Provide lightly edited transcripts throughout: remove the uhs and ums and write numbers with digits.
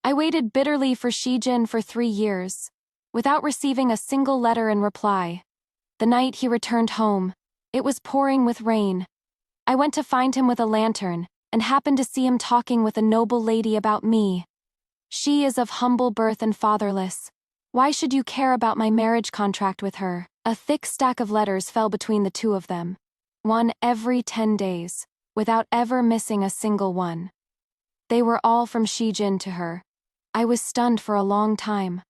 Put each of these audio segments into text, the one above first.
I waited bitterly for Shijin for 3 years, without receiving a single letter in reply. The night he returned home, it was pouring with rain. I went to find him with a lantern, and happened to see him talking with a noble lady about me. She is of humble birth and fatherless. Why should you care about my marriage contract with her? A thick stack of letters fell between the two of them. One every 10 days, without ever missing a single one. They were all from Shijin to her. I was stunned for a long time.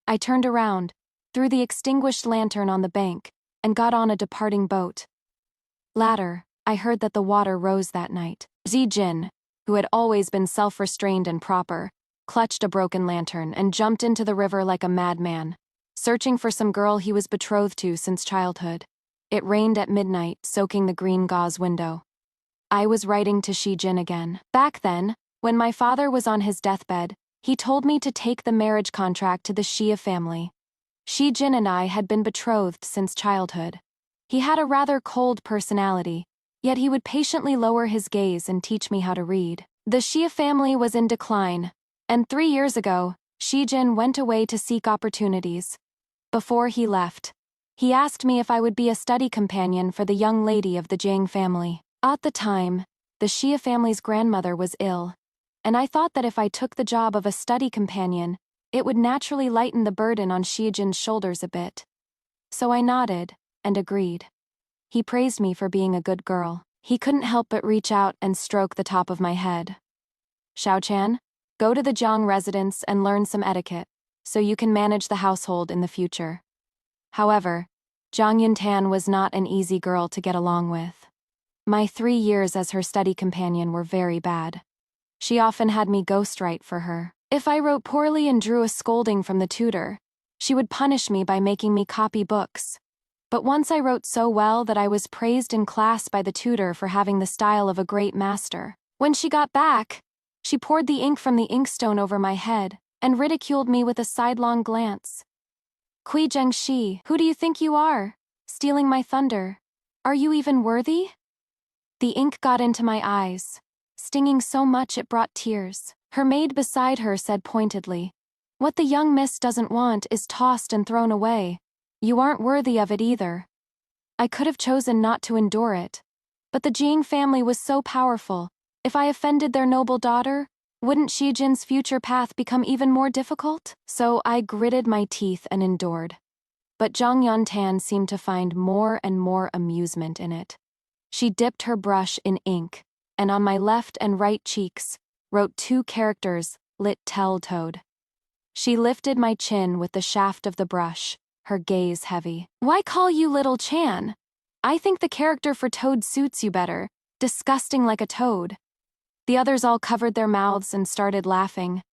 I turned around, threw the extinguished lantern on the bank, and got on a departing boat. Later, I heard that the water rose that night. Shijin, who had always been self-restrained and proper, clutched a broken lantern and jumped into the river like a madman, searching for some girl he was betrothed to since childhood. It rained at midnight, soaking the green gauze window. I was writing to Shijin again. Back then, when my father was on his deathbed, he told me to take the marriage contract to the Shia family. Shijin and I had been betrothed since childhood. He had a rather cold personality, yet he would patiently lower his gaze and teach me how to read. The Shia family was in decline, and 3 years ago, Shijin went away to seek opportunities. Before he left, he asked me if I would be a study companion for the young lady of the Jiang family. At the time, the Shia family's grandmother was ill, and I thought that if I took the job of a study companion, it would naturally lighten the burden on Shijin's shoulders a bit. So I nodded, and agreed. He praised me for being a good girl. He couldn't help but reach out and stroke the top of my head. Xiaochan, go to the Jiang residence and learn some etiquette, so you can manage the household in the future. However, Zhang Yuntan was not an easy girl to get along with. My 3 years as her study companion were very bad. She often had me ghostwrite for her. If I wrote poorly and drew a scolding from the tutor, she would punish me by making me copy books. But once I wrote so well that I was praised in class by the tutor for having the style of a great master. When she got back, she poured the ink from the inkstone over my head and ridiculed me with a sidelong glance. Kui Zhengxi, who do you think you are? Stealing my thunder. Are you even worthy? The ink got into my eyes, stinging so much it brought tears. Her maid beside her said pointedly, "What the young miss doesn't want is tossed and thrown away. You aren't worthy of it either." I could have chosen not to endure it, but the Jing family was so powerful. If I offended their noble daughter, wouldn't Shijin's future path become even more difficult? So I gritted my teeth and endured. But Zhang Yuntan seemed to find more and more amusement in it. She dipped her brush in ink, and on my left and right cheeks, wrote 2 characters, lit Tell-Toad. She lifted my chin with the shaft of the brush, her gaze heavy. "Why call you Little Chan? I think the character for Toad suits you better, disgusting like a toad." The others all covered their mouths and started laughing.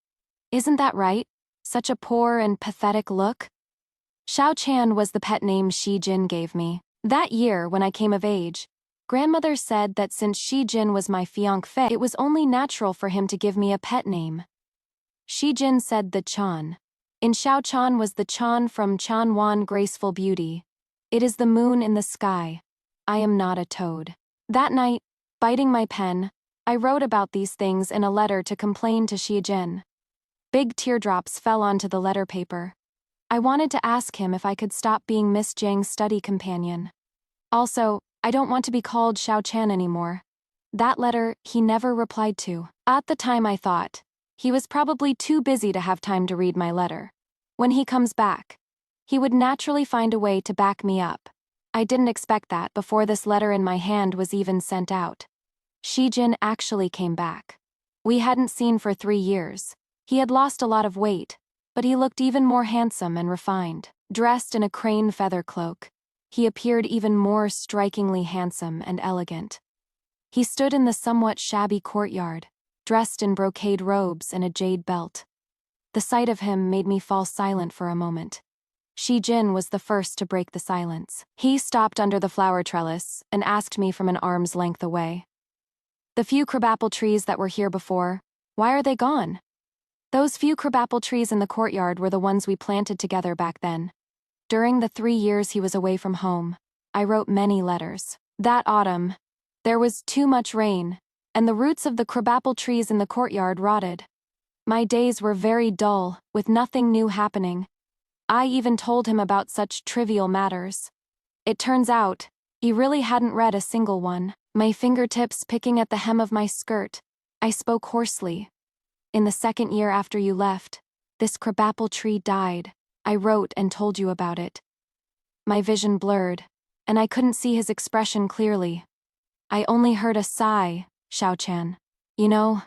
Isn't that right? Such a poor and pathetic look? Xiaochan was the pet name Shijin gave me. That year, when I came of age, grandmother said that since Shijin was my fiancé, it was only natural for him to give me a pet name. Shijin said the Chan. In Xiaochan was the Chan from Chanwan, graceful beauty. It is the moon in the sky. I am not a toad. That night, biting my pen, I wrote about these things in a letter to complain to Shijin. Big teardrops fell onto the letter paper. I wanted to ask him if I could stop being Miss Jiang's study companion. Also, I don't want to be called Xiaochan anymore. That letter he never replied to. At the time I thought, he was probably too busy to have time to read my letter. When he comes back, he would naturally find a way to back me up. I didn't expect that before this letter in my hand was even sent out. Shijin actually came back. We hadn't seen for 3 years. He had lost a lot of weight, but he looked even more handsome and refined. Dressed in a crane feather cloak, he appeared even more strikingly handsome and elegant. He stood in the somewhat shabby courtyard, dressed in brocade robes and a jade belt. The sight of him made me fall silent for a moment. Shijin was the first to break the silence. He stopped under the flower trellis and asked me from an arm's length away. "The few crabapple trees that were here before, why are they gone?" Those few crabapple trees in the courtyard were the ones we planted together back then. During the 3 years he was away from home, I wrote many letters. That autumn, there was too much rain, and the roots of the crabapple trees in the courtyard rotted. My days were very dull, with nothing new happening. I even told him about such trivial matters. It turns out, he really hadn't read a single one. My fingertips picking at the hem of my skirt, I spoke hoarsely. In the second year after you left, this crabapple tree died. I wrote and told you about it. My vision blurred, and I couldn't see his expression clearly. I only heard a sigh, Xiao-chan. You know,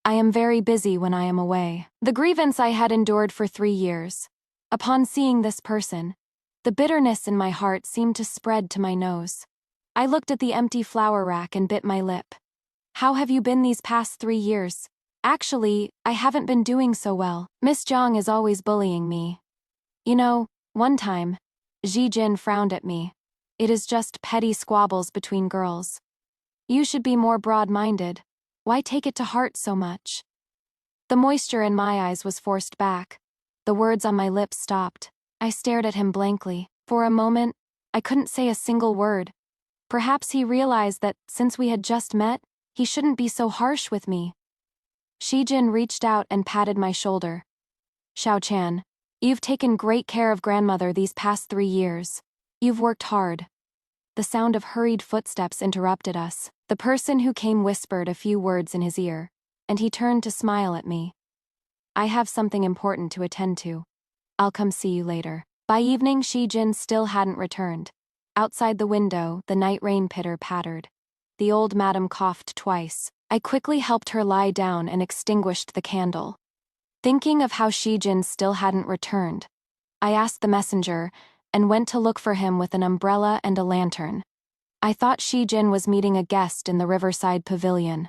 I am very busy when I am away. The grievance I had endured for 3 years. Upon seeing this person, the bitterness in my heart seemed to spread to my nose. I looked at the empty flower rack and bit my lip. How have you been these past 3 years? Actually, I haven't been doing so well. Miss Zhang is always bullying me. You know, one time, Ji Jin frowned at me. It is just petty squabbles between girls. You should be more broad-minded. Why take it to heart so much? The moisture in my eyes was forced back. The words on my lips stopped. I stared at him blankly. For a moment, I couldn't say a single word. Perhaps he realized that, since we had just met, he shouldn't be so harsh with me. Shijin reached out and patted my shoulder. Xiao-chan, you've taken great care of grandmother these past 3 years. You've worked hard. The sound of hurried footsteps interrupted us. The person who came whispered a few words in his ear, and he turned to smile at me. I have something important to attend to. I'll come see you later. By evening, Shijin still hadn't returned. Outside the window, the night rain pitter-pattered. The old madam coughed twice. I quickly helped her lie down and extinguished the candle. Thinking of how Shijin still hadn't returned, I asked the messenger and went to look for him with an umbrella and a lantern. I thought Shijin was meeting a guest in the riverside pavilion,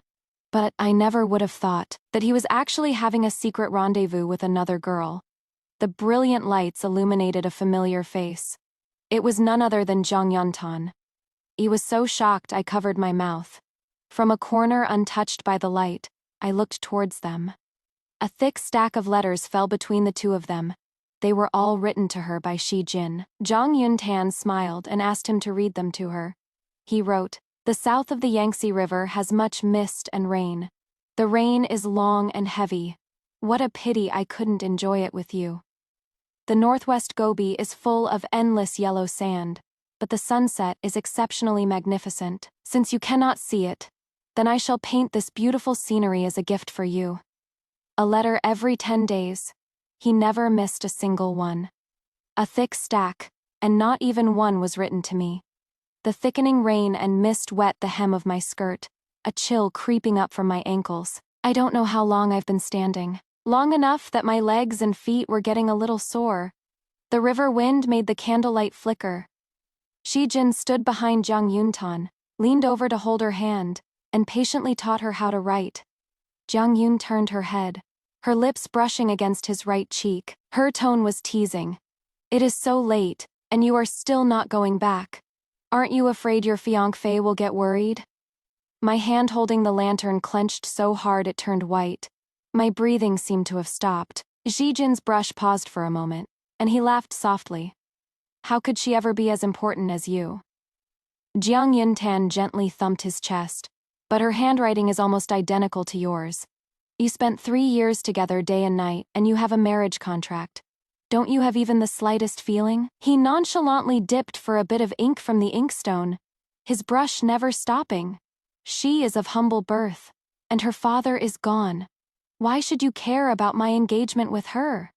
but I never would have thought that he was actually having a secret rendezvous with another girl. The brilliant lights illuminated a familiar face. It was none other than Zhang Yuntan. He was so shocked I covered my mouth. From a corner untouched by the light, I looked towards them. A thick stack of letters fell between the two of them. They were all written to her by Shijin. Zhang Yuntan smiled and asked him to read them to her. He wrote, "The south of the Yangtze River has much mist and rain. The rain is long and heavy. What a pity I couldn't enjoy it with you. The northwest Gobi is full of endless yellow sand, but the sunset is exceptionally magnificent. Since you cannot see it, then I shall paint this beautiful scenery as a gift for you." A letter every 10 days. He never missed a single one. A thick stack, and not even one was written to me. The thickening rain and mist wet the hem of my skirt, a chill creeping up from my ankles. I don't know how long I've been standing. Long enough that my legs and feet were getting a little sore. The river wind made the candlelight flicker. Shijin stood behind Zhang Yuntan, leaned over to hold her hand, and patiently taught her how to write. Zhang Yun turned her head, her lips brushing against his right cheek. Her tone was teasing. "It is so late, and you are still not going back. Aren't you afraid your fiancé will get worried?" My hand holding the lantern clenched so hard it turned white. My breathing seemed to have stopped. Zijin's brush paused for a moment, and he laughed softly. "How could she ever be as important as you?" Jiang Yuntan gently thumped his chest. "But her handwriting is almost identical to yours. You spent 3 years together day and night, and you have a marriage contract. Don't you have even the slightest feeling?" He nonchalantly dipped for a bit of ink from the inkstone, his brush never stopping. "She is of humble birth, and her father is gone. Why should you care about my engagement with her?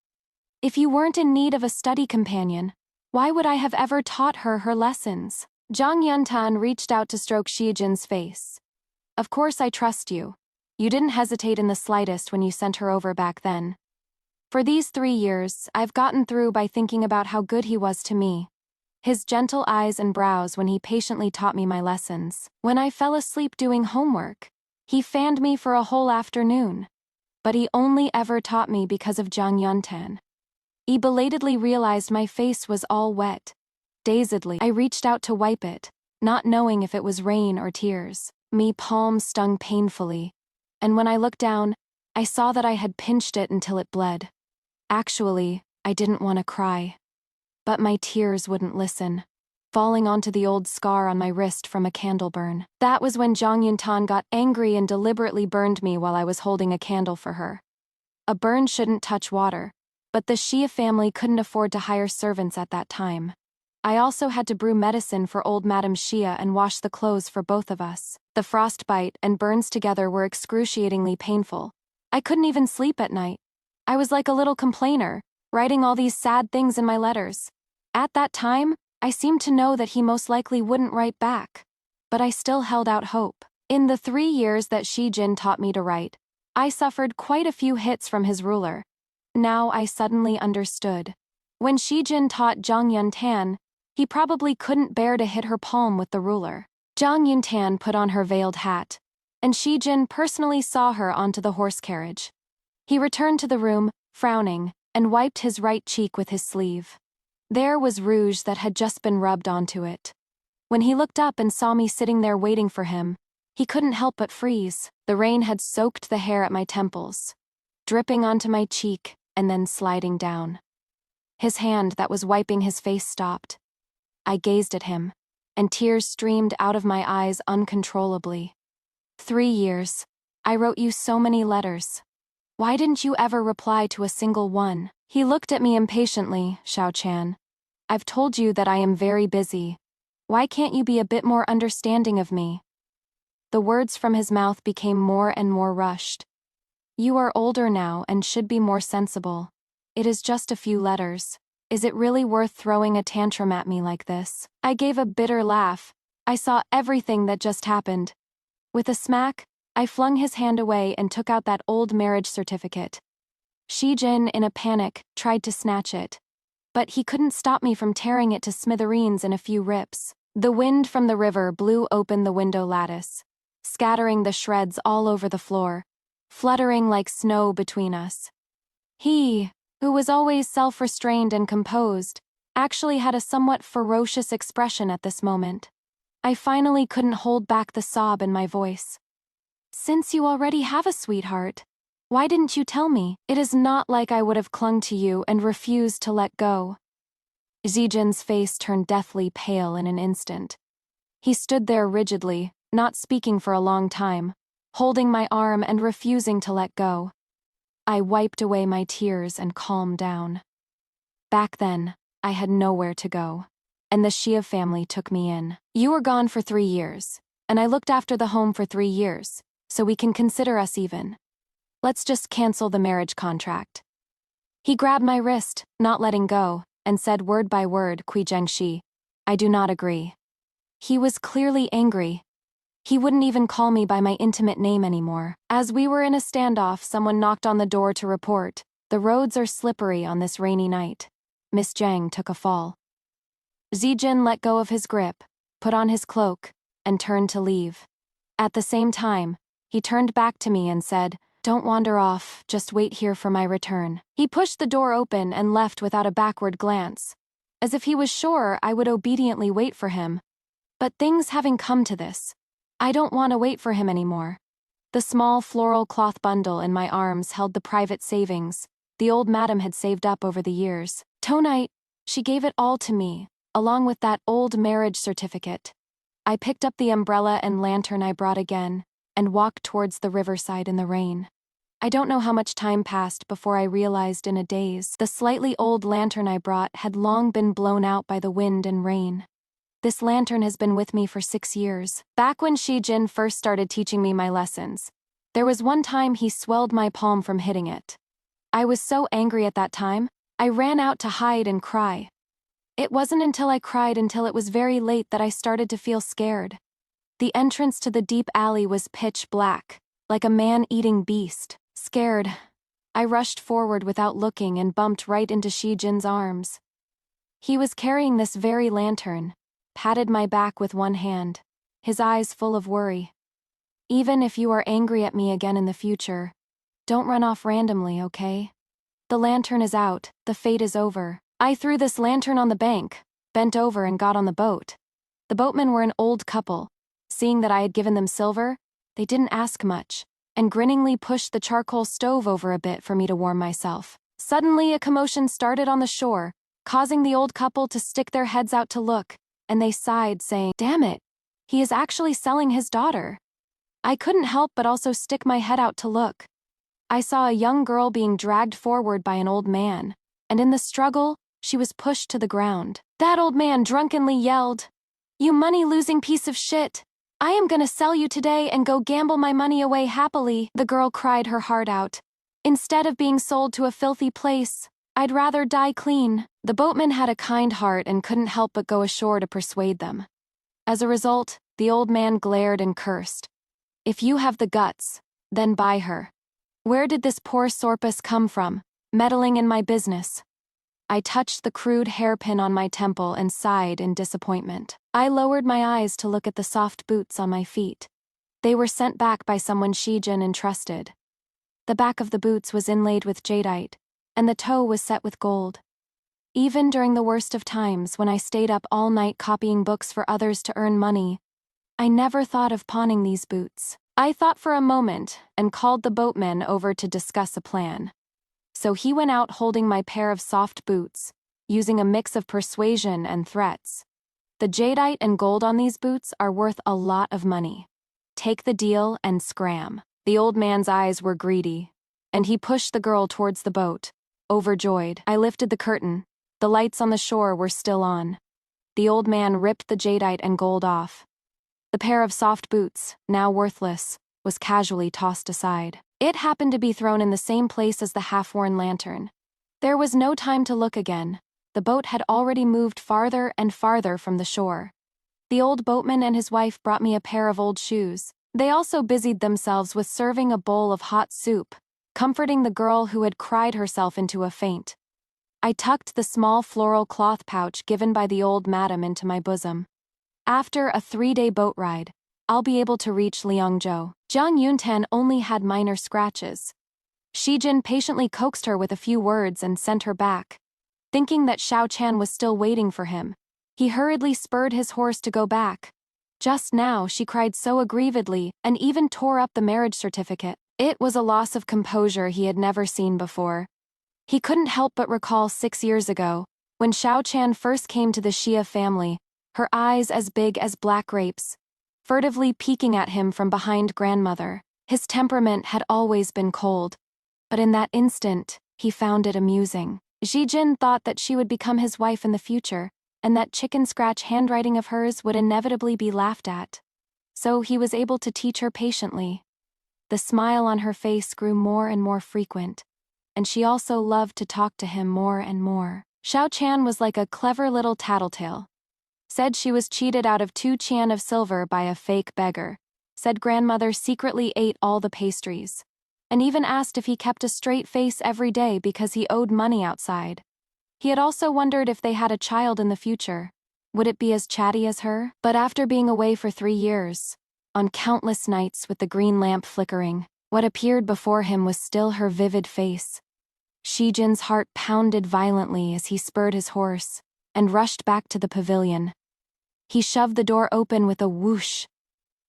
If you weren't in need of a study companion, why would I have ever taught her lessons?" Zhang Yuntan reached out to stroke Shijin's face. "Of course I trust you. You didn't hesitate in the slightest when you sent her over back then. For these 3 years, I've gotten through by thinking about how good he was to me. His gentle eyes and brows when he patiently taught me my lessons. When I fell asleep doing homework, he fanned me for a whole afternoon. But he only ever taught me because of Zhang Yuntan." He belatedly realized my face was all wet. Dazedly, I reached out to wipe it, not knowing if it was rain or tears. My palm stung painfully, and when I looked down, I saw that I had pinched it until it bled. Actually, I didn't want to cry. But my tears wouldn't listen, falling onto the old scar on my wrist from a candle burn. That was when Zhang Yuntan got angry and deliberately burned me while I was holding a candle for her. A burn shouldn't touch water, but the Xia family couldn't afford to hire servants at that time. I also had to brew medicine for old Madame Xia and wash the clothes for both of us. The frostbite and burns together were excruciatingly painful. I couldn't even sleep at night. I was like a little complainer, writing all these sad things in my letters. At that time, I seemed to know that he most likely wouldn't write back. But I still held out hope. In the 3 years that Shi Jin taught me to write, I suffered quite a few hits from his ruler. Now I suddenly understood. When Shi Jin taught Zhang Yuntan, he probably couldn't bear to hit her palm with the ruler. Zhang Yuntan put on her veiled hat, and Shi Jin personally saw her onto the horse carriage. He returned to the room, frowning, and wiped his right cheek with his sleeve. There was rouge that had just been rubbed onto it. When he looked up and saw me sitting there waiting for him, he couldn't help but freeze. The rain had soaked the hair at my temples, dripping onto my cheek and then sliding down. His hand that was wiping his face stopped. I gazed at him, and tears streamed out of my eyes uncontrollably. 3 years. I wrote you so many letters. Why didn't you ever reply to a single one? He looked at me impatiently, Xiao Chan. I've told you that I am very busy. Why can't you be a bit more understanding of me? The words from his mouth became more and more rushed. You are older now and should be more sensible. It is just a few letters. Is it really worth throwing a tantrum at me like this? I gave a bitter laugh. I saw everything that just happened. With a smack, I flung his hand away and took out that old marriage certificate. Shi Jin, in a panic, tried to snatch it. But he couldn't stop me from tearing it to smithereens in a few rips. The wind from the river blew open the window lattice, scattering the shreds all over the floor, fluttering like snow between us. He, who was always self-restrained and composed, actually had a somewhat ferocious expression at this moment. I finally couldn't hold back the sob in my voice. Since you already have a sweetheart, why didn't you tell me? It is not like I would have clung to you and refused to let go. Zijin's face turned deathly pale in an instant. He stood there rigidly, not speaking for a long time, holding my arm and refusing to let go. I wiped away my tears and calmed down. Back then, I had nowhere to go, and the Xia family took me in. You were gone for 3 years, and I looked after the home for 3 years, so we can consider us even. Let's just cancel the marriage contract. He grabbed my wrist, not letting go, and said word by word, Kui Zhengxi, I do not agree. He was clearly angry. He wouldn't even call me by my intimate name anymore. As we were in a standoff, someone knocked on the door to report, the roads are slippery on this rainy night. Miss Zhang took a fall. Zijin let go of his grip, put on his cloak, and turned to leave. At the same time, he turned back to me and said, Don't wander off, just wait here for my return. He pushed the door open and left without a backward glance, as if he was sure I would obediently wait for him. But things having come to this, I don't want to wait for him anymore. The small floral cloth bundle in my arms held the private savings the old madam had saved up over the years. Tonight, she gave it all to me, along with that old marriage certificate. I picked up the umbrella and lantern I brought again, and walked towards the riverside in the rain. I don't know how much time passed before I realized in a daze the slightly old lantern I brought had long been blown out by the wind and rain. This lantern has been with me for 6 years. Back when Shi Jin first started teaching me my lessons, there was one time he swelled my palm from hitting it. I was so angry at that time, I ran out to hide and cry. It wasn't until I cried until it was very late that I started to feel scared. The entrance to the deep alley was pitch black, like a man-eating beast. Scared, I rushed forward without looking and bumped right into Shi Jin's arms. He was carrying this very lantern, patted my back with one hand, his eyes full of worry. Even if you are angry at me again in the future, don't run off randomly, okay? The lantern is out, the fate is over. I threw this lantern on the bank, bent over and got on the boat. The boatmen were an old couple. Seeing that I had given them silver, they didn't ask much, and grinningly pushed the charcoal stove over a bit for me to warm myself. Suddenly a commotion started on the shore, causing the old couple to stick their heads out to look, and they sighed, saying, Damn it, he is actually selling his daughter. I couldn't help but also stick my head out to look. I saw a young girl being dragged forward by an old man, and in the struggle, she was pushed to the ground. That old man drunkenly yelled, "You money-losing piece of shit! I am gonna sell you today and go gamble my money away happily." The girl cried her heart out. "Instead of being sold to a filthy place, I'd rather die clean." The boatman had a kind heart and couldn't help but go ashore to persuade them. As a result, the old man glared and cursed. "If you have the guts, then buy her. Where did this poor sorpus come from, meddling in my business?" I touched the crude hairpin on my temple and sighed in disappointment. I lowered my eyes to look at the soft boots on my feet. They were sent back by someone Shijin entrusted. The back of the boots was inlaid with jadeite, and the toe was set with gold. Even during the worst of times, when I stayed up all night copying books for others to earn money, I never thought of pawning these boots. I thought for a moment and called the boatman over to discuss a plan. So he went out holding my pair of soft boots, using a mix of persuasion and threats. "The jadeite and gold on these boots are worth a lot of money. Take the deal and scram." The old man's eyes were greedy, and he pushed the girl towards the boat, overjoyed. I lifted the curtain. The lights on the shore were still on. The old man ripped the jadeite and gold off. The pair of soft boots, now worthless, was casually tossed aside. It happened to be thrown in the same place as the half-worn lantern. There was no time to look again. The boat had already moved farther and farther from the shore. The old boatman and his wife brought me a pair of old shoes. They also busied themselves with serving a bowl of hot soup, comforting the girl who had cried herself into a faint. I tucked the small floral cloth pouch given by the old madam into my bosom. After a 3-day boat ride, I'll be able to reach Liangzhou. Zhang Yunten only had minor scratches. Shijin patiently coaxed her with a few words and sent her back. Thinking that Xiao Chan was still waiting for him, he hurriedly spurred his horse to go back. Just now she cried so aggrievedly and even tore up the marriage certificate. It was a loss of composure he had never seen before. He couldn't help but recall 6 years ago, when Xiao Chan first came to the Xia family, her eyes as big as black grapes, furtively peeking at him from behind grandmother. His temperament had always been cold, but in that instant, he found it amusing. Zijin thought that she would become his wife in the future, and that chicken scratch handwriting of hers would inevitably be laughed at. So he was able to teach her patiently. The smile on her face grew more and more frequent, and she also loved to talk to him more and more. Xiao Chan was like a clever little tattletale. Said she was cheated out of 2 qian of silver by a fake beggar. Said grandmother secretly ate all the pastries. And even asked if he kept a straight face every day because he owed money outside. He had also wondered if they had a child in the future. Would it be as chatty as her? But after being away for 3 years, on countless nights with the green lamp flickering, what appeared before him was still her vivid face. Shijin's heart pounded violently as he spurred his horse and rushed back to the pavilion. He shoved the door open with a whoosh.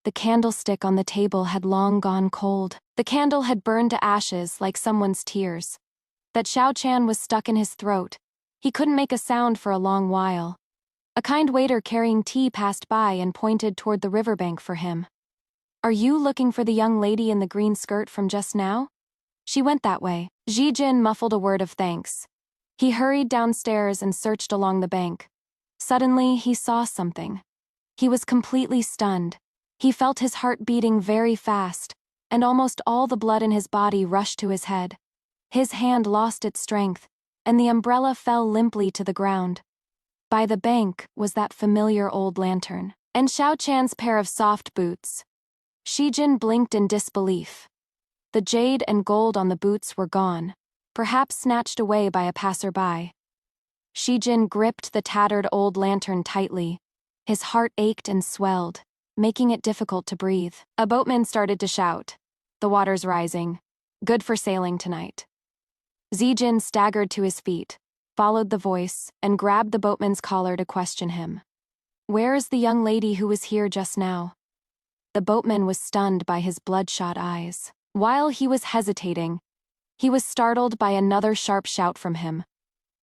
The candlestick on the table had long gone cold. The candle had burned to ashes like someone's tears. That Xiao Chan was stuck in his throat. He couldn't make a sound for a long while. A kind waiter carrying tea passed by and pointed toward the riverbank for him. "Are you looking for the young lady in the green skirt from just now?" "She went that way." Zijin muffled a word of thanks. He hurried downstairs and searched along the bank. Suddenly, he saw something. He was completely stunned. He felt his heart beating very fast, and almost all the blood in his body rushed to his head. His hand lost its strength, and the umbrella fell limply to the ground. By the bank was that familiar old lantern, and Xiao Chan's pair of soft boots. Shijin blinked in disbelief. The jade and gold on the boots were gone, perhaps snatched away by a passerby. Shijin gripped the tattered old lantern tightly. His heart ached and swelled, making it difficult to breathe. A boatman started to shout, "The water's rising. Good for sailing tonight." Zijin staggered to his feet, followed the voice, and grabbed the boatman's collar to question him. "Where is the young lady who was here just now?" The boatman was stunned by his bloodshot eyes. While he was hesitating, he was startled by another sharp shout from him.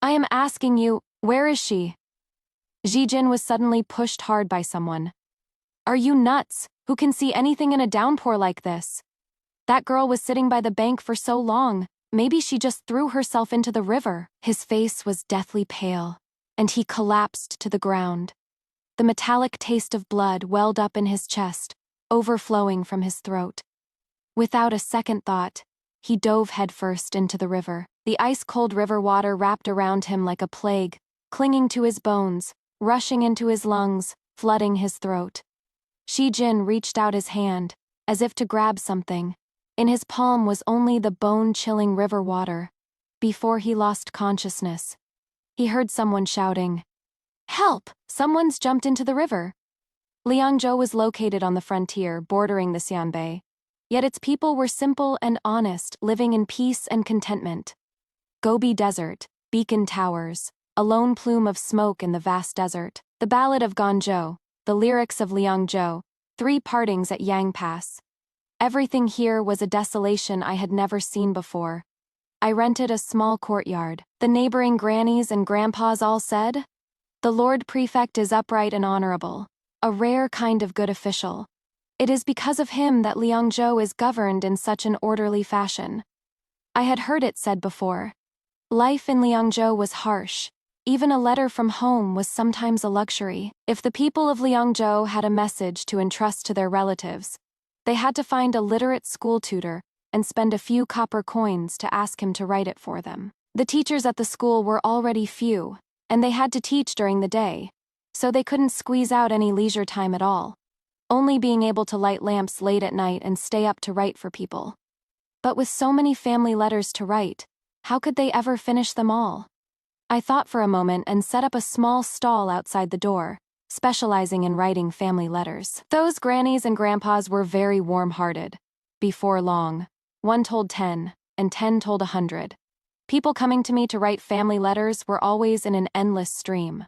"I am asking you, where is she?" Zijin was suddenly pushed hard by someone. "Are you nuts? Who can see anything in a downpour like this?" That girl was sitting by the bank for so long, maybe she just threw herself into the river. His face was deathly pale, and he collapsed to the ground. The metallic taste of blood welled up in his chest, overflowing from his throat. Without a second thought, he dove headfirst into the river. The ice-cold river water wrapped around him like a plague, clinging to his bones, rushing into his lungs, flooding his throat. Shi Jin reached out his hand, as if to grab something. In his palm was only the bone-chilling river water. Before he lost consciousness, he heard someone shouting, "Help! Someone's jumped into the river!" Liangzhou was located on the frontier bordering the Xianbei, yet its people were simple and honest, living in peace and contentment. Gobi Desert, beacon towers, a lone plume of smoke in the vast desert. The Ballad of Guangzhou, the lyrics of Liangzhou, 3 partings at Yang Pass. Everything here was a desolation I had never seen before. I rented a small courtyard. The neighboring grannies and grandpas all said, "The Lord Prefect is upright and honorable, a rare kind of good official. It is because of him that Liangzhou is governed in such an orderly fashion." I had heard it said before. Life in Liangzhou was harsh. Even a letter from home was sometimes a luxury. If the people of Liangzhou had a message to entrust to their relatives, they had to find a literate school tutor and spend a few copper coins to ask him to write it for them. The teachers at the school were already few, and they had to teach during the day, so they couldn't squeeze out any leisure time at all, only being able to light lamps late at night and stay up to write for people. But with so many family letters to write, how could they ever finish them all? I thought for a moment and set up a small stall outside the door, specializing in writing family letters. Those grannies and grandpas were very warm-hearted. Before long, 1 told 10, and 10 told 100. People coming to me to write family letters were always in an endless stream.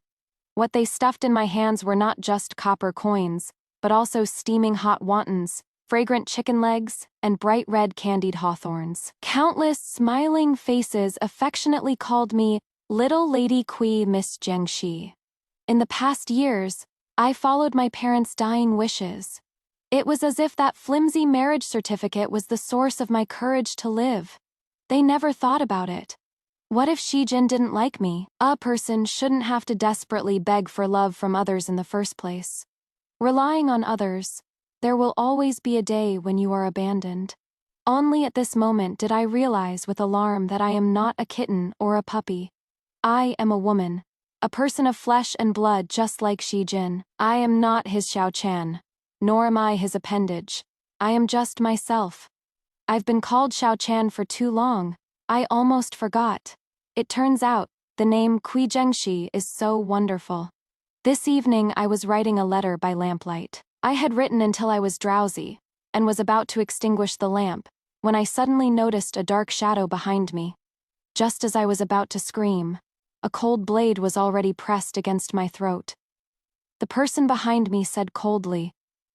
What they stuffed in my hands were not just copper coins, but also steaming hot wontons, fragrant chicken legs, and bright red candied hawthorns. Countless smiling faces affectionately called me Little Lady Kui Miss Jiangxi. In the past years, I followed my parents' dying wishes. It was as if that flimsy marriage certificate was the source of my courage to live. They never thought about it. What if Shi Jin didn't like me? A person shouldn't have to desperately beg for love from others in the first place. Relying on others, there will always be a day when you are abandoned. Only at this moment did I realize with alarm that I am not a kitten or a puppy. I am a woman, a person of flesh and blood just like Shi Jin. I am not his Xiao Chan, nor am I his appendage. I am just myself. I've been called Xiao Chan for too long, I almost forgot. It turns out, the name Kui Zhengxi is so wonderful. This evening I was writing a letter by lamplight. I had written until I was drowsy, and was about to extinguish the lamp, when I suddenly noticed a dark shadow behind me. Just as I was about to scream, a cold blade was already pressed against my throat. The person behind me said coldly,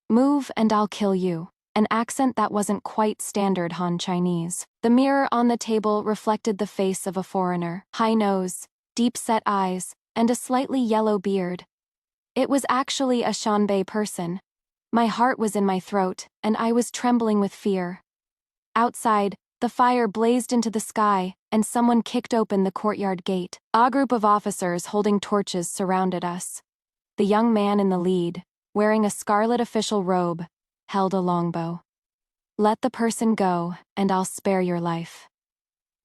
"Move and I'll kill you," an accent that wasn't quite standard Han Chinese. The mirror on the table reflected the face of a foreigner, high nose, deep-set eyes, and a slightly yellow beard. It was actually a Xianbei person. My heart was in my throat, and I was trembling with fear. Outside, the fire blazed into the sky, and someone kicked open the courtyard gate. A group of officers holding torches surrounded us. The young man in the lead, wearing a scarlet official robe, held a longbow. "Let the person go, and I'll spare your life."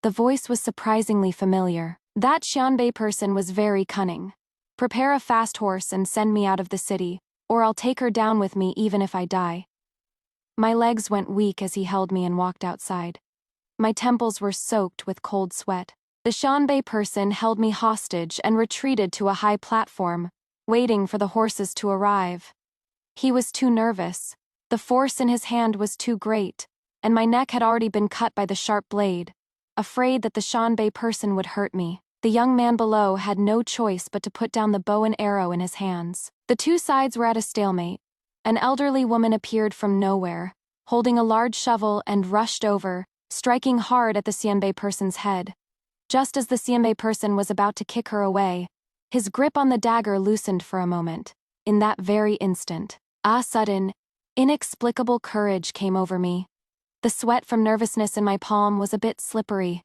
The voice was surprisingly familiar. That Xianbei person was very cunning. "Prepare a fast horse and send me out of the city, or I'll take her down with me even if I die." My legs went weak as he held me and walked outside. My temples were soaked with cold sweat. The Xianbei person held me hostage and retreated to a high platform, waiting for the horses to arrive. He was too nervous. The force in his hand was too great, and my neck had already been cut by the sharp blade. Afraid that the Xianbei person would hurt me, the young man below had no choice but to put down the bow and arrow in his hands. The two sides were at a stalemate. An elderly woman appeared from nowhere, holding a large shovel, and rushed over, striking hard at the Xianbei person's head. Just as the Xianbei person was about to kick her away, his grip on the dagger loosened for a moment. In that very instant, a sudden, inexplicable courage came over me. The sweat from nervousness in my palm was a bit slippery.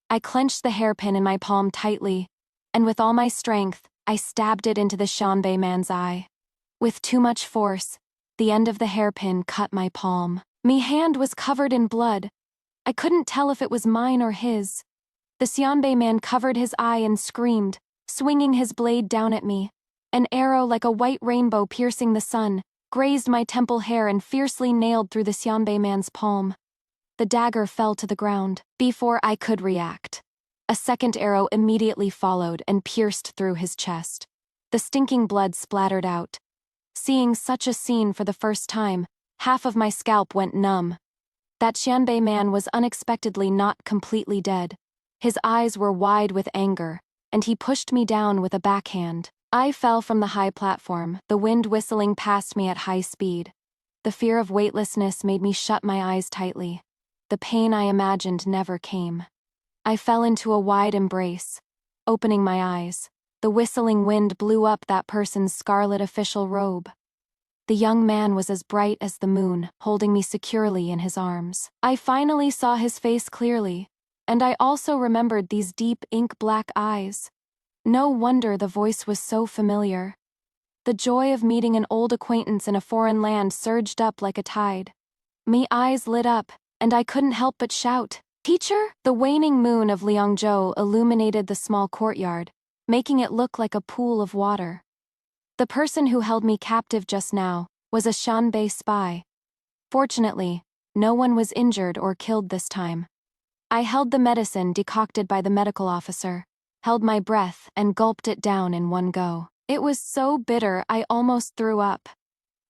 I clenched the hairpin in my palm tightly, and with all my strength, I stabbed it into the Xianbei man's eye. With too much force, the end of the hairpin cut my palm. Me hand was covered in blood. I couldn't tell if it was mine or his. The Xianbei man covered his eye and screamed, swinging his blade down at me. An arrow like a white rainbow piercing the sun, grazed my temple hair and fiercely nailed through the Xianbei man's palm. The dagger fell to the ground. Before I could react, a second arrow immediately followed and pierced through his chest. The stinking blood splattered out. Seeing such a scene for the first time, half of my scalp went numb. That Xianbei man was unexpectedly not completely dead. His eyes were wide with anger, and he pushed me down with a backhand. I fell from the high platform, the wind whistling past me at high speed. The fear of weightlessness made me shut my eyes tightly. The pain I imagined never came. I fell into a wide embrace. Opening my eyes, the whistling wind blew up that person's scarlet official robe. The young man was as bright as the moon, holding me securely in his arms. I finally saw his face clearly, and I also remembered these deep ink-black eyes. No wonder the voice was so familiar. The joy of meeting an old acquaintance in a foreign land surged up like a tide. Me eyes lit up, and I couldn't help but shout, "Teacher!" The waning moon of Liangzhou illuminated the small courtyard, making it look like a pool of water. The person who held me captive just now was a Xianbei spy. Fortunately, no one was injured or killed this time. I held the medicine decocted by the medical officer, held my breath and gulped it down in one go. It was so bitter I almost threw up.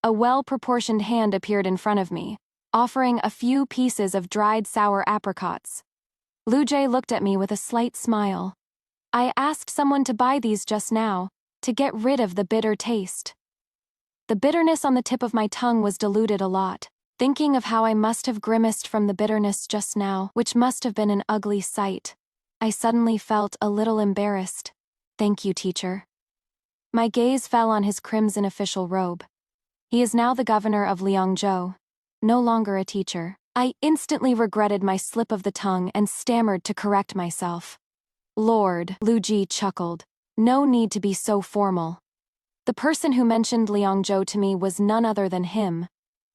A well-proportioned hand appeared in front of me, offering a few pieces of dried sour apricots. Lu Jie looked at me with a slight smile. I asked someone to buy these just now, to get rid of the bitter taste. The bitterness on the tip of my tongue was diluted a lot, thinking of how I must have grimaced from the bitterness just now, which must have been an ugly sight. I suddenly felt a little embarrassed. "Thank you, teacher." My gaze fell on his crimson official robe. He is now the governor of Liangzhou, no longer a teacher. I instantly regretted my slip of the tongue and stammered to correct myself. "Lord," Lu Ji chuckled. "No need to be so formal." The person who mentioned Liangzhou to me was none other than him.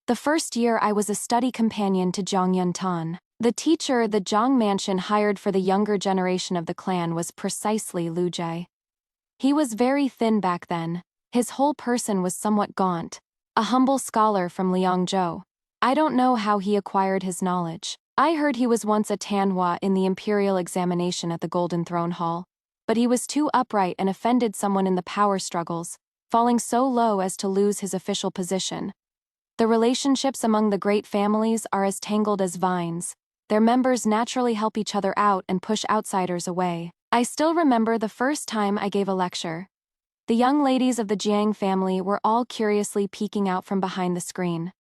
The first year I was a study companion to Zhang Yuntan. The teacher the Zhang mansion hired for the younger generation of the clan was precisely Lu Jie. He was very thin back then. His whole person was somewhat gaunt. A humble scholar from Liangzhou. I don't know how he acquired his knowledge. I heard he was once a Tanhua in the imperial examination at the Golden Throne Hall, but he was too upright and offended someone in the power struggles, falling so low as to lose his official position. The relationships among the great families are as tangled as vines. Their members naturally help each other out and push outsiders away. I still remember the first time I gave a lecture. The young ladies of the Jiang family were all curiously peeking out from behind the screen.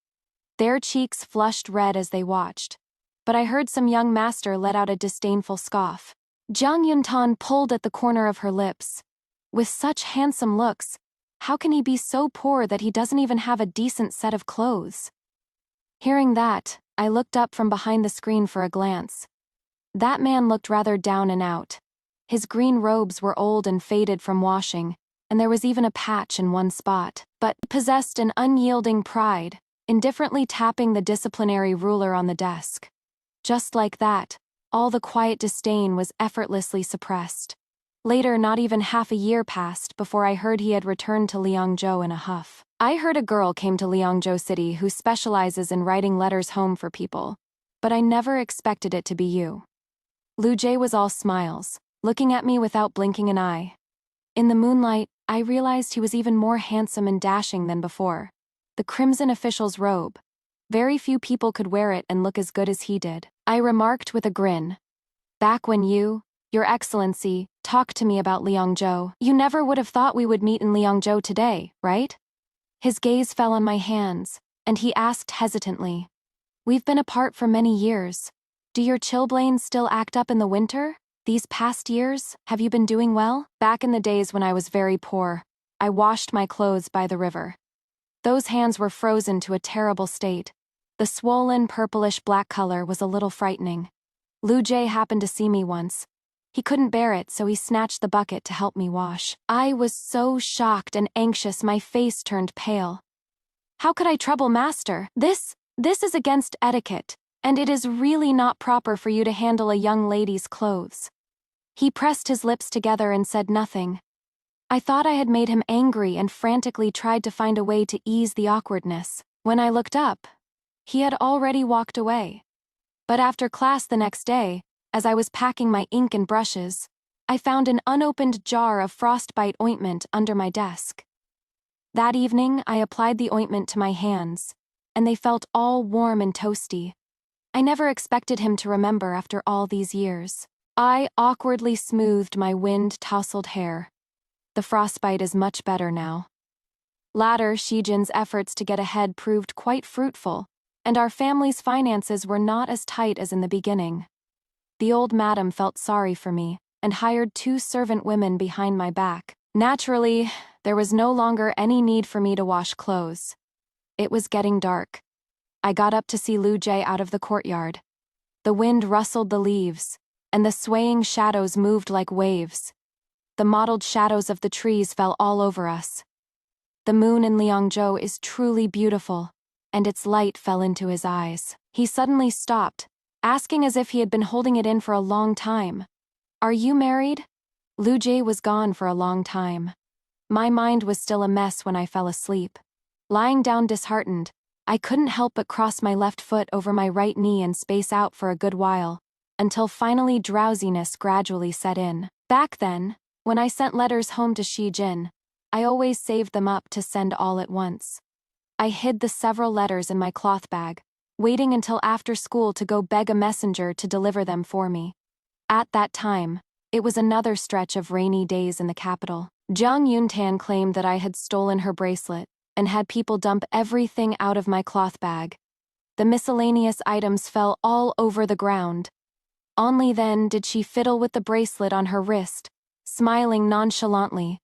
Their cheeks flushed red as they watched, but I heard some young master let out a disdainful scoff. Zhang Yuntan pulled at the corner of her lips. With such handsome looks, how can he be so poor that he doesn't even have a decent set of clothes? Hearing that, I looked up from behind the screen for a glance. That man looked rather down and out. His green robes were old and faded from washing, and there was even a patch in one spot, but possessed an unyielding pride, indifferently tapping the disciplinary ruler on the desk. Just like that, all the quiet disdain was effortlessly suppressed. Later, not even half a year passed before I heard he had returned to Liangzhou in a huff. I heard a girl came to Liangzhou City who specializes in writing letters home for people, but I never expected it to be you. Lu Jie was all smiles, looking at me without blinking an eye. In the moonlight, I realized he was even more handsome and dashing than before. The crimson official's robe. Very few people could wear it and look as good as he did. I remarked with a grin. "Back when you, Your Excellency, talked to me about Liangzhou, you never would have thought we would meet in Liangzhou today, right?" His gaze fell on my hands, and he asked hesitantly, "We've been apart for many years. Do your chilblains still act up in the winter? These past years, have you been doing well?" Back in the days when I was very poor, I washed my clothes by the river. Those hands were frozen to a terrible state. The swollen, purplish-black color was a little frightening. Lu Jie happened to see me once. He couldn't bear it, so he snatched the bucket to help me wash. I was so shocked and anxious my face turned pale. How could I trouble master? This is against etiquette, and it is really not proper for you to handle a young lady's clothes. He pressed his lips together and said nothing. I thought I had made him angry and frantically tried to find a way to ease the awkwardness. When I looked up, he had already walked away. But after class the next day, as I was packing my ink and brushes, I found an unopened jar of frostbite ointment under my desk. That evening, I applied the ointment to my hands, and they felt all warm and toasty. I never expected him to remember after all these years. I awkwardly smoothed my wind-tousled hair. The frostbite is much better now. Later, Shijin's efforts to get ahead proved quite fruitful, and our family's finances were not as tight as in the beginning. The old madam felt sorry for me and hired 2 servant women behind my back. Naturally, there was no longer any need for me to wash clothes. It was getting dark. I got up to see Lu Jie out of the courtyard. The wind rustled the leaves, and the swaying shadows moved like waves. The mottled shadows of the trees fell all over us. The moon in Liangzhou is truly beautiful, and its light fell into his eyes. He suddenly stopped, asking as if he had been holding it in for a long time. Are you married? Lu Jie was gone for a long time. My mind was still a mess when I fell asleep. Lying down disheartened, I couldn't help but cross my left foot over my right knee and space out for a good while, until finally drowsiness gradually set in. Back then, when I sent letters home to Shijin, I always saved them up to send all at once. I hid the several letters in my cloth bag, waiting until after school to go beg a messenger to deliver them for me. At that time, it was another stretch of rainy days in the capital. Jiang Yuntan claimed that I had stolen her bracelet and had people dump everything out of my cloth bag. The miscellaneous items fell all over the ground. Only then did she fiddle with the bracelet on her wrist, smiling nonchalantly.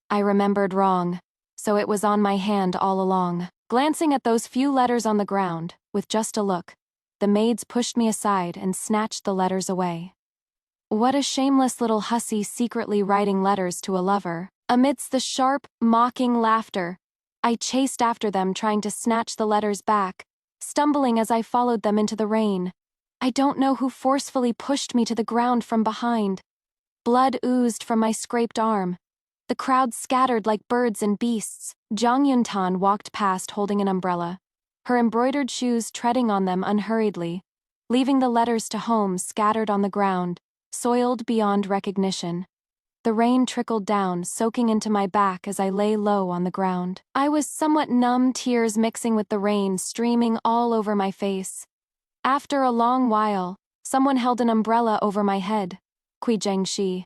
I remembered wrong, so it was on my hand all along. Glancing at those few letters on the ground, with just a look, the maids pushed me aside and snatched the letters away. What a shameless little hussy secretly writing letters to a lover. Amidst the sharp, mocking laughter, I chased after them trying to snatch the letters back, stumbling as I followed them into the rain. I don't know who forcefully pushed me to the ground from behind. Blood oozed from my scraped arm. The crowd scattered like birds and beasts. Zhang Yuntan walked past holding an umbrella, her embroidered shoes treading on them unhurriedly, leaving the letters to home scattered on the ground, soiled beyond recognition. The rain trickled down, soaking into my back as I lay low on the ground. I was somewhat numb, tears mixing with the rain streaming all over my face. After a long while, someone held an umbrella over my head. Kui Zhengxi.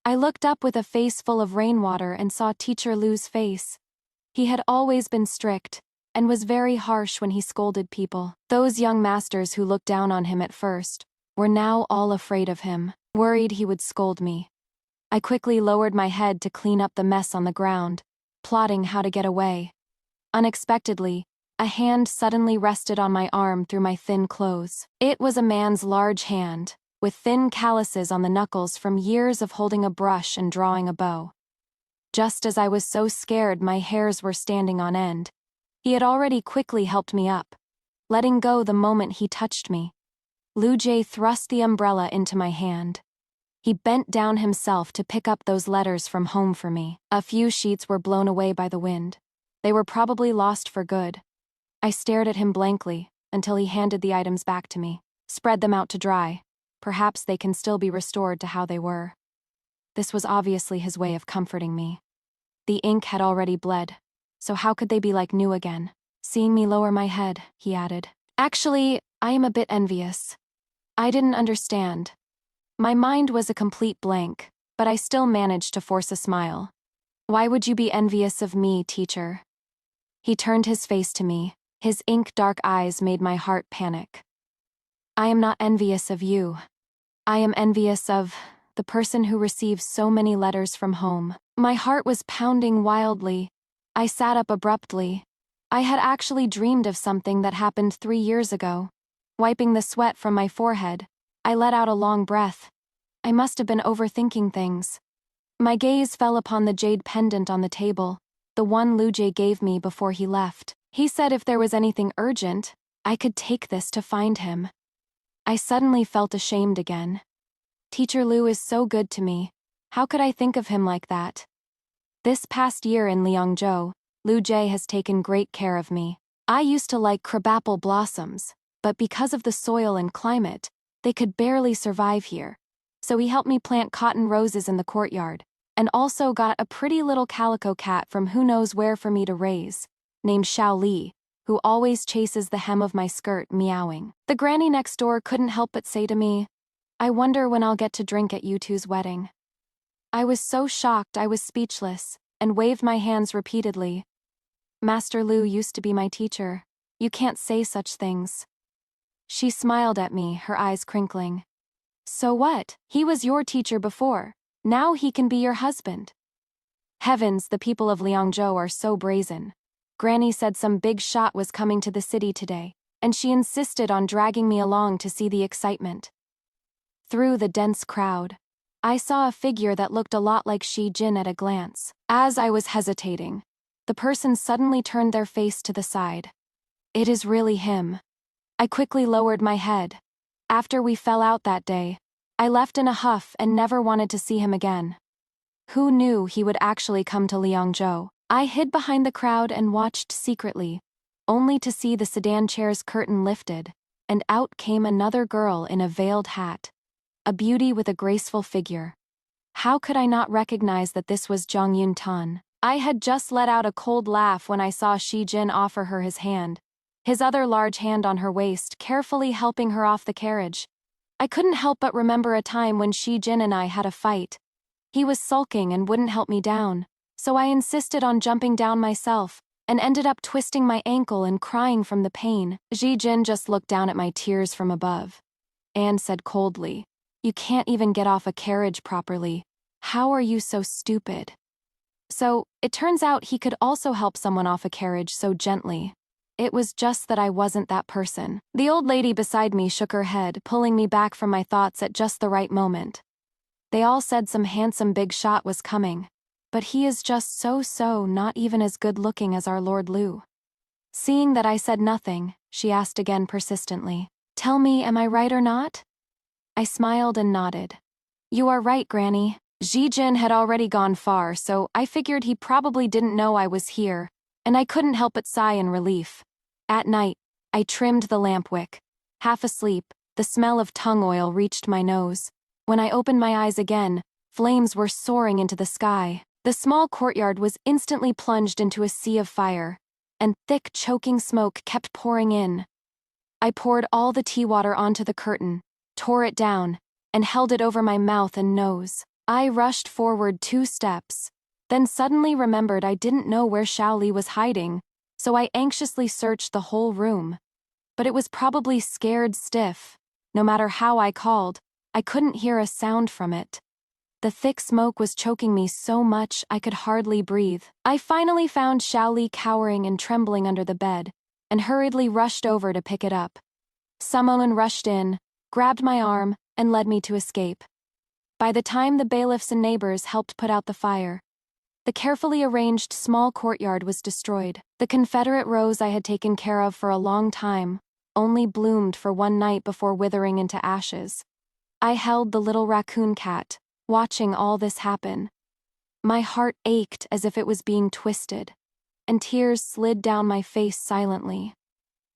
I looked up with a face full of rainwater and saw Teacher Lu's face. He had always been strict, and was very harsh when he scolded people. Those young masters who looked down on him at first were now all afraid of him, worried he would scold me. I quickly lowered my head to clean up the mess on the ground, plotting how to get away. Unexpectedly, a hand suddenly rested on my arm through my thin clothes. It was a man's large hand, with thin calluses on the knuckles from years of holding a brush and drawing a bow. Just as I was so scared my hairs were standing on end, he had already quickly helped me up, letting go the moment he touched me. Lu Jie thrust the umbrella into my hand. He bent down himself to pick up those letters from home for me. A few sheets were blown away by the wind. They were probably lost for good. I stared at him blankly until he handed the items back to me. Spread them out to dry. Perhaps they can still be restored to how they were. This was obviously his way of comforting me. The ink had already bled, so how could they be like new again? Seeing me lower my head, he added, "Actually, I am a bit envious." I didn't understand. My mind was a complete blank, but I still managed to force a smile. "Why would you be envious of me, teacher?" He turned his face to me. His ink-dark eyes made my heart panic. "I am not envious of you. I am envious of the person who receives so many letters from home." My heart was pounding wildly. I sat up abruptly. I had actually dreamed of something that happened 3 years ago. Wiping the sweat from my forehead, I let out a long breath. I must have been overthinking things. My gaze fell upon the jade pendant on the table, the one Lu Jie gave me before he left. He said if there was anything urgent, I could take this to find him. I suddenly felt ashamed again. Teacher Lu is so good to me. How could I think of him like that? This past year in Liangzhou, Lu Jie has taken great care of me. I used to like crabapple blossoms, but because of the soil and climate, they could barely survive here. So he helped me plant cotton roses in the courtyard, and also got a pretty little calico cat from who knows where for me to raise, named Xiao Li, who always chases the hem of my skirt meowing. The granny next door couldn't help but say to me, "I wonder when I'll get to drink at you two's wedding." I was so shocked I was speechless, and waved my hands repeatedly. Master Lu used to be my teacher. You can't say such things. She smiled at me, her eyes crinkling. So what? He was your teacher before. Now he can be your husband. Heavens, the people of Liangzhou are so brazen. Granny said some big shot was coming to the city today, and she insisted on dragging me along to see the excitement. Through the dense crowd, I saw a figure that looked a lot like Shi Jin at a glance. As I was hesitating, the person suddenly turned their face to the side. It is really him. I quickly lowered my head. After we fell out that day, I left in a huff and never wanted to see him again. Who knew he would actually come to Liangzhou? I hid behind the crowd and watched secretly, only to see the sedan chair's curtain lifted, and out came another girl in a veiled hat. A beauty with a graceful figure. How could I not recognize that this was Zhang Yuntan? I had just let out a cold laugh when I saw Shi Jin offer her his hand, his other large hand on her waist, carefully helping her off the carriage. I couldn't help but remember a time when Shi Jin and I had a fight. He was sulking and wouldn't help me down, so I insisted on jumping down myself, and ended up twisting my ankle and crying from the pain. Shi Jin just looked down at my tears from above, and said coldly, "You can't even get off a carriage properly. How are you so stupid?" So, it turns out he could also help someone off a carriage so gently. It was just that I wasn't that person. The old lady beside me shook her head, pulling me back from my thoughts at just the right moment. They all said some handsome big shot was coming, but he is just so not even as good looking as our Lord Lu. Seeing that I said nothing, she asked again persistently, "Tell me, am I right or not?" I smiled and nodded. "You are right, Granny." Shi Jin had already gone far, so I figured he probably didn't know I was here, and I couldn't help but sigh in relief. At night, I trimmed the lamp wick. Half asleep, the smell of tongue oil reached my nose. When I opened my eyes again, flames were soaring into the sky. The small courtyard was instantly plunged into a sea of fire, and thick, choking smoke kept pouring in. I poured all the tea water onto the curtain, tore it down, and held it over my mouth and nose. I rushed forward 2 steps, then suddenly remembered I didn't know where Xiao Li was hiding, so I anxiously searched the whole room. But it was probably scared stiff. No matter how I called, I couldn't hear a sound from it. The thick smoke was choking me so much I could hardly breathe. I finally found Xiao Li cowering and trembling under the bed, and hurriedly rushed over to pick it up. Someone rushed in, grabbed my arm, and led me to escape. By the time the bailiffs and neighbors helped put out the fire, the carefully arranged small courtyard was destroyed. The Confederate rose I had taken care of for a long time only bloomed for one night before withering into ashes. I held the little raccoon cat, watching all this happen. My heart ached as if it was being twisted, and tears slid down my face silently.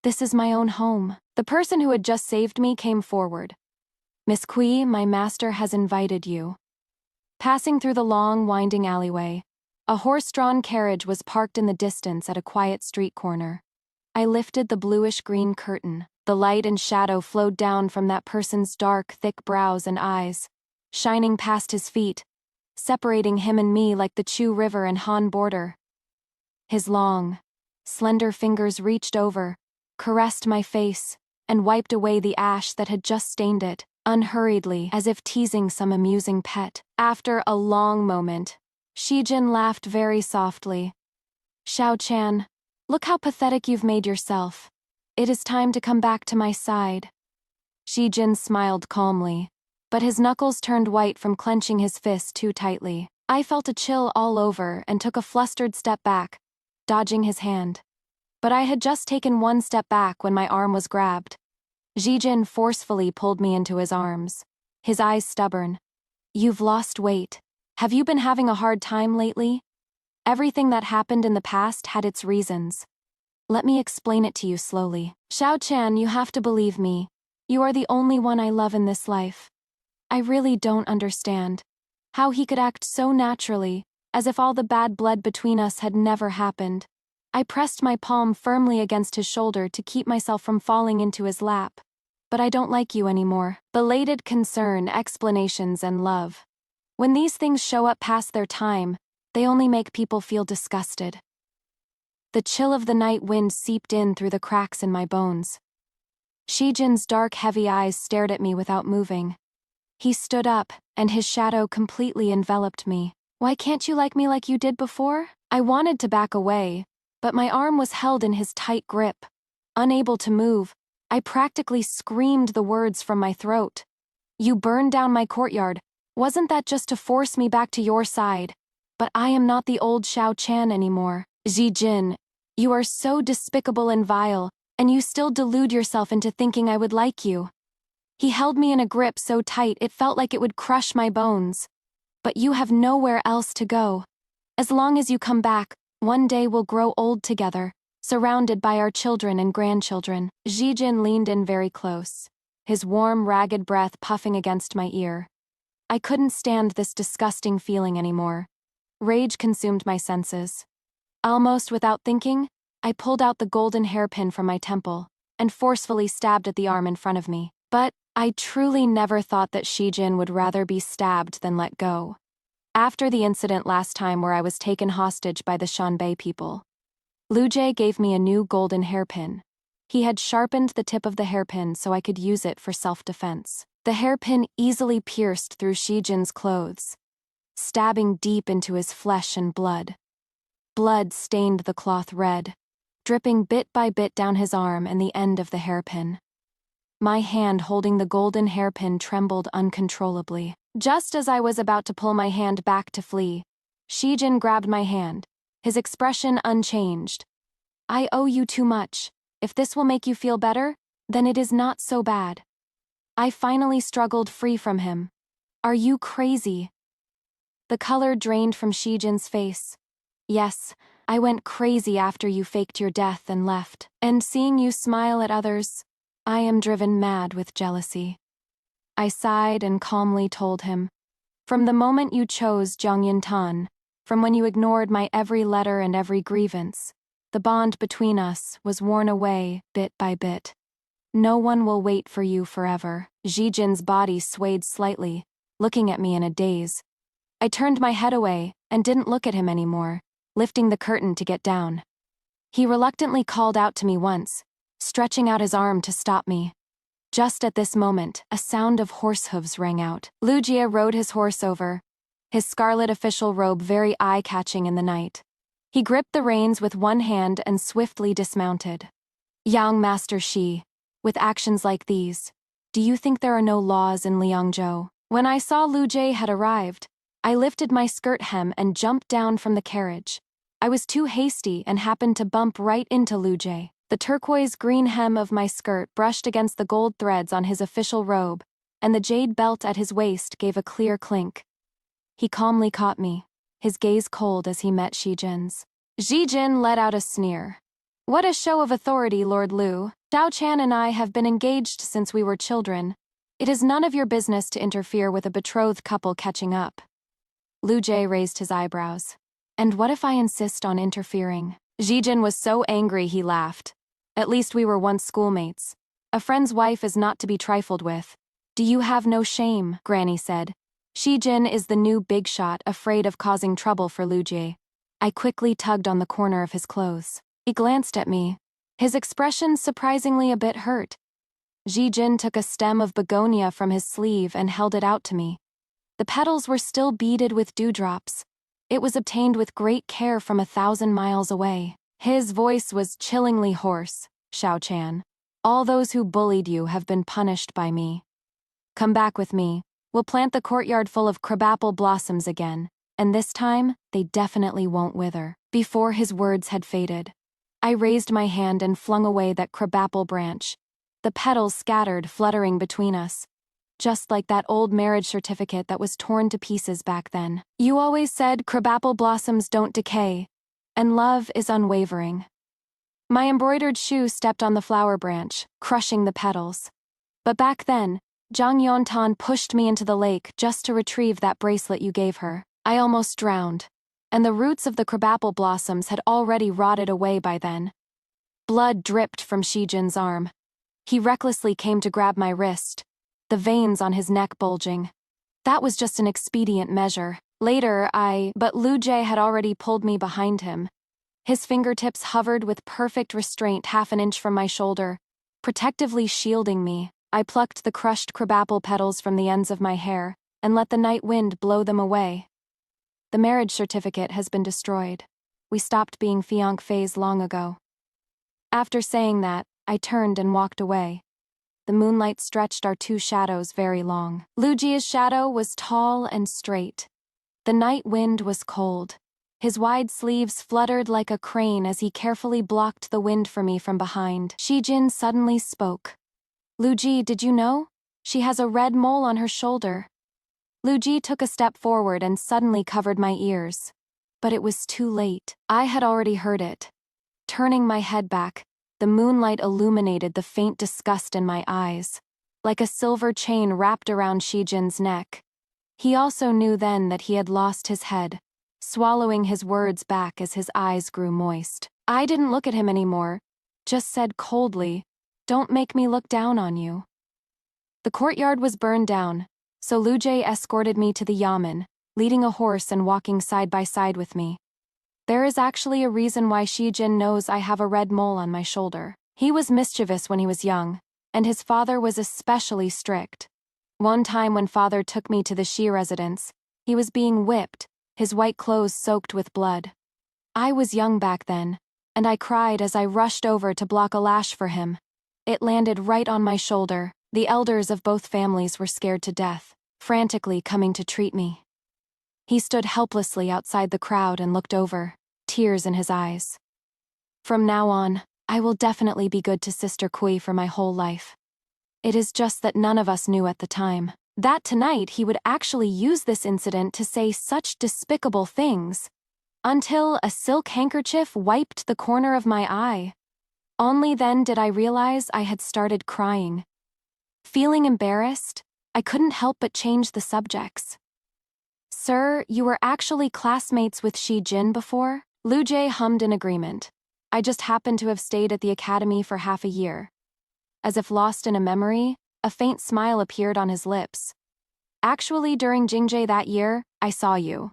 This is my own home. The person who had just saved me came forward. "Miss Kui, my master has invited you." Passing through the long, winding alleyway, a horse-drawn carriage was parked in the distance at a quiet street corner. I lifted the bluish-green curtain. The light and shadow flowed down from that person's dark, thick brows and eyes, shining past his feet, separating him and me like the Chu River and Han border. His long, slender fingers reached over, caressed my face, and wiped away the ash that had just stained it, unhurriedly, as if teasing some amusing pet. After a long moment, Shi Jin laughed very softly. "Xiao Chan, Look how pathetic you've made yourself. It is time to come back to my side. Shijin smiled calmly, but his knuckles turned white from clenching his fist too tightly. I felt a chill all over and took a flustered step back, dodging his hand. But I had just taken one step back when my arm was grabbed. Shijin forcefully pulled me into his arms, his eyes stubborn. You've lost weight. Have you been having a hard time lately? Everything that happened in the past had its reasons. Let me explain it to you slowly. Xiao Chan, you have to believe me. You are the only one I love in this life. I really don't understand how he could act so naturally, as if all the bad blood between us had never happened. I pressed my palm firmly against his shoulder to keep myself from falling into his lap. But I don't like you anymore. Belated concern, explanations, and love. When these things show up past their time, they only make people feel disgusted. The chill of the night wind seeped in through the cracks in my bones. Shijin's dark, heavy eyes stared at me without moving. He stood up, and his shadow completely enveloped me. Why can't you like me like you did before? I wanted to back away, but my arm was held in his tight grip. Unable to move, I practically screamed the words from my throat. You burned down my courtyard. Wasn't that just to force me back to your side? But I am not the old Xiao Chan anymore. Shijin, you are so despicable and vile, and you still delude yourself into thinking I would like you. He held me in a grip so tight it felt like it would crush my bones. But you have nowhere else to go. As long as you come back, one day we'll grow old together, surrounded by our children and grandchildren. Shijin leaned in very close, his warm, ragged breath puffing against my ear. I couldn't stand this disgusting feeling anymore. Rage consumed my senses. Almost without thinking, I pulled out the golden hairpin from my temple and forcefully stabbed at the arm in front of me. But I truly never thought that Shijin would rather be stabbed than let go. After the incident last time where I was taken hostage by the Shanbei people, Lu Jie gave me a new golden hairpin. He had sharpened the tip of the hairpin so I could use it for self-defense. The hairpin easily pierced through Shijin's clothes, stabbing deep into his flesh and blood. Blood stained the cloth red, dripping bit by bit down his arm and the end of the hairpin. My hand holding the golden hairpin trembled uncontrollably. Just as I was about to pull my hand back to flee, Shijin grabbed my hand, his expression unchanged. I owe you too much. If this will make you feel better, then it is not so bad. I finally struggled free from him. Are you crazy? The color drained from Shijin's face. Yes, I went crazy after you faked your death and left. And seeing you smile at others, I am driven mad with jealousy. I sighed and calmly told him. From the moment you chose Zhang Yintan, from when you ignored my every letter and every grievance, the bond between us was worn away bit by bit. No one will wait for you forever. Shijin's body swayed slightly, looking at me in a daze. I turned my head away and didn't look at him anymore, lifting the curtain to get down. He reluctantly called out to me once, stretching out his arm to stop me. Just at this moment, a sound of horse hooves rang out. Lu Jie rode his horse over, his scarlet official robe very eye-catching in the night. He gripped the reins with one hand and swiftly dismounted. Young Master Shi, with actions like these, do you think there are no laws in Liangzhou? When I saw Lu Jie had arrived, I lifted my skirt hem and jumped down from the carriage. I was too hasty and happened to bump right into Lu Jie. The turquoise-green hem of my skirt brushed against the gold threads on his official robe, and the jade belt at his waist gave a clear clink. He calmly caught me, his gaze cold as he met Shijin's. Shijin let out a sneer. What a show of authority, Lord Lu. Xiao Chan and I have been engaged since we were children. It is none of your business to interfere with a betrothed couple catching up. Lu Jie raised his eyebrows. And what if I insist on interfering? Shijin was so angry he laughed. At least we were once schoolmates. A friend's wife is not to be trifled with. Do you have no shame? Granny said. Shijin is the new big shot afraid of causing trouble for Lu Jie. I quickly tugged on the corner of his clothes. He glanced at me, his expression surprisingly a bit hurt. Shijin took a stem of begonia from his sleeve and held it out to me. The petals were still beaded with dewdrops. It was obtained with great care from 1,000 miles away. His voice was chillingly hoarse. Xiao-chan. All those who bullied you have been punished by me. Come back with me. We'll plant the courtyard full of crabapple blossoms again, and this time, they definitely won't wither. Before his words had faded, I raised my hand and flung away that crabapple branch. The petals scattered, fluttering between us, just like that old marriage certificate that was torn to pieces back then. You always said crabapple blossoms don't decay, and love is unwavering. My embroidered shoe stepped on the flower branch, crushing the petals. But back then, Zhang Yontan pushed me into the lake just to retrieve that bracelet you gave her. I almost drowned, and the roots of the crabapple blossoms had already rotted away by then. Blood dripped from Shijin's arm. He recklessly came to grab my wrist, the veins on his neck bulging. That was just an expedient measure. Later, but Lu Jie had already pulled me behind him. His fingertips hovered with perfect restraint half an inch from my shoulder, protectively shielding me. I plucked the crushed crabapple petals from the ends of my hair and let the night wind blow them away. The marriage certificate has been destroyed. We stopped being fiancés long ago. After saying that, I turned and walked away. The moonlight stretched our two shadows very long. Lu Jie's shadow was tall and straight. The night wind was cold. His wide sleeves fluttered like a crane as he carefully blocked the wind for me from behind. Shijin suddenly spoke. Lu Jie, did you know? She has a red mole on her shoulder. Lu Jie took a step forward and suddenly covered my ears. But it was too late. I had already heard it. Turning my head back, the moonlight illuminated the faint disgust in my eyes, like a silver chain wrapped around Shijin's neck. He also knew then that he had lost his head, swallowing his words back as his eyes grew moist. I didn't look at him anymore, just said coldly, "Don't make me look down on you." The courtyard was burned down, so Lu Jie escorted me to the yamen, leading a horse and walking side by side with me. There is actually a reason why Shijin knows I have a red mole on my shoulder. He was mischievous when he was young, and his father was especially strict. One time when father took me to the Shi residence, he was being whipped, his white clothes soaked with blood. I was young back then, and I cried as I rushed over to block a lash for him. It landed right on my shoulder. The elders of both families were scared to death, frantically coming to treat me. He stood helplessly outside the crowd and looked over, tears in his eyes. From now on, I will definitely be good to Sister Kui for my whole life. It is just that none of us knew at the time that tonight he would actually use this incident to say such despicable things, until a silk handkerchief wiped the corner of my eye. Only then did I realize I had started crying. Feeling embarrassed, I couldn't help but change the subjects. "Sir, you were actually classmates with Shi Jin before?" Lu Jie hummed in agreement. "I just happened to have stayed at the academy for half a year." As if lost in a memory, a faint smile appeared on his lips. "Actually, during Jingjae that year, I saw you."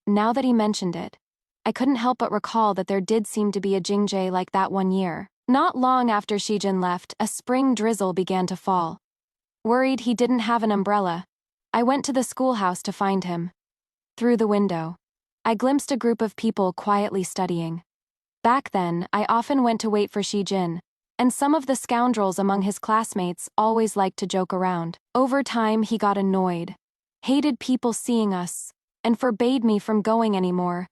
Now that he mentioned it, I couldn't help but recall that there did seem to be a Jingjae like that one year. Not long after Shijin left, a spring drizzle began to fall. Worried he didn't have an umbrella, I went to the schoolhouse to find him. Through the window, I glimpsed a group of people quietly studying. Back then, I often went to wait for Shijin, and some of the scoundrels among his classmates always liked to joke around. Over time, he got annoyed, hated people seeing us, and forbade me from going anymore.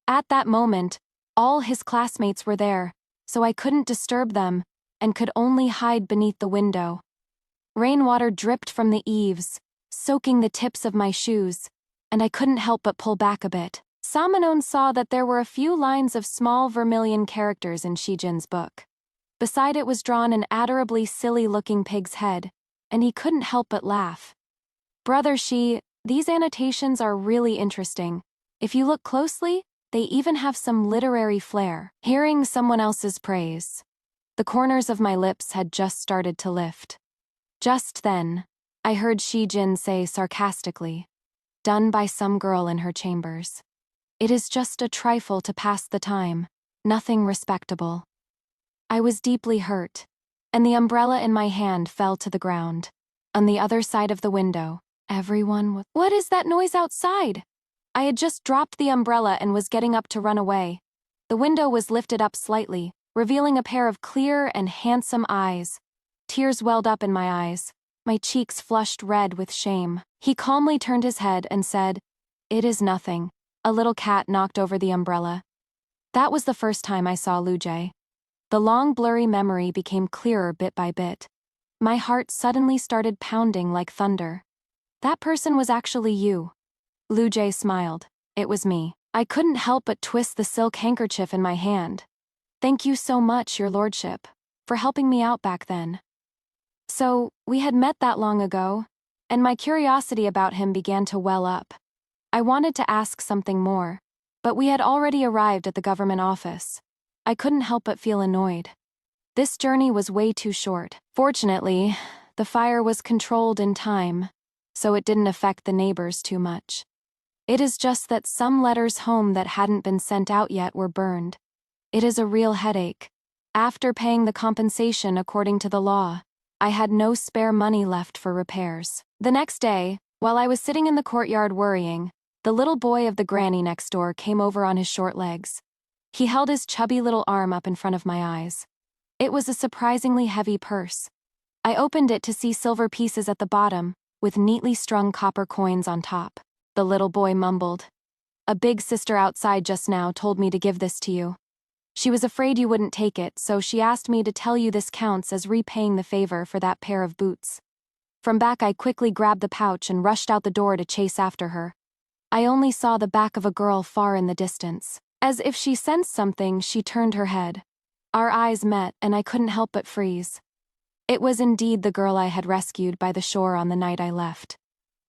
At that moment, all his classmates were there, so I couldn't disturb them, and could only hide beneath the window. Rainwater dripped from the eaves, soaking the tips of my shoes, and I couldn't help but pull back a bit. Samanon saw that there were a few lines of small vermilion characters in Shijin's book. Beside it was drawn an adorably silly-looking pig's head, and he couldn't help but laugh. "Brother Shi, these annotations are really interesting. If you look closely, they even have some literary flair." Hearing someone else's praise, the corners of my lips had just started to lift. Just then, I heard Shijin say sarcastically, "Done by some girl in her chambers. It is just a trifle to pass the time, nothing respectable." I was deeply hurt, and the umbrella in my hand fell to the ground. On the other side of the window, everyone was— "What is that noise outside?" I had just dropped the umbrella and was getting up to run away. The window was lifted up slightly, revealing a pair of clear and handsome eyes. Tears welled up in my eyes. My cheeks flushed red with shame. He calmly turned his head and said, "It is nothing." A little cat knocked over the umbrella. That was the first time I saw Lujay. The long blurry memory became clearer bit by bit. My heart suddenly started pounding like thunder. That person was actually you. Lujay smiled. It was me. I couldn't help but twist the silk handkerchief in my hand. "Thank you so much, your lordship, for helping me out back then." So, we had met that long ago, and my curiosity about him began to well up. I wanted to ask something more, but we had already arrived at the government office. I couldn't help but feel annoyed. This journey was way too short. Fortunately, the fire was controlled in time, so it didn't affect the neighbors too much. It is just that some letters home that hadn't been sent out yet were burned. It is a real headache. After paying the compensation according to the law, I had no spare money left for repairs. The next day, while I was sitting in the courtyard worrying, the little boy of the granny next door came over on his short legs. He held his chubby little arm up in front of my eyes. It was a surprisingly heavy purse. I opened it to see silver pieces at the bottom, with neatly strung copper coins on top. The little boy mumbled, "A big sister outside just now told me to give this to you. She was afraid you wouldn't take it, so she asked me to tell you this counts as repaying the favor for that pair of boots." From back I quickly grabbed the pouch and rushed out the door to chase after her. I only saw the back of a girl far in the distance. As if she sensed something, she turned her head. Our eyes met, and I couldn't help but freeze. It was indeed the girl I had rescued by the shore on the night I left.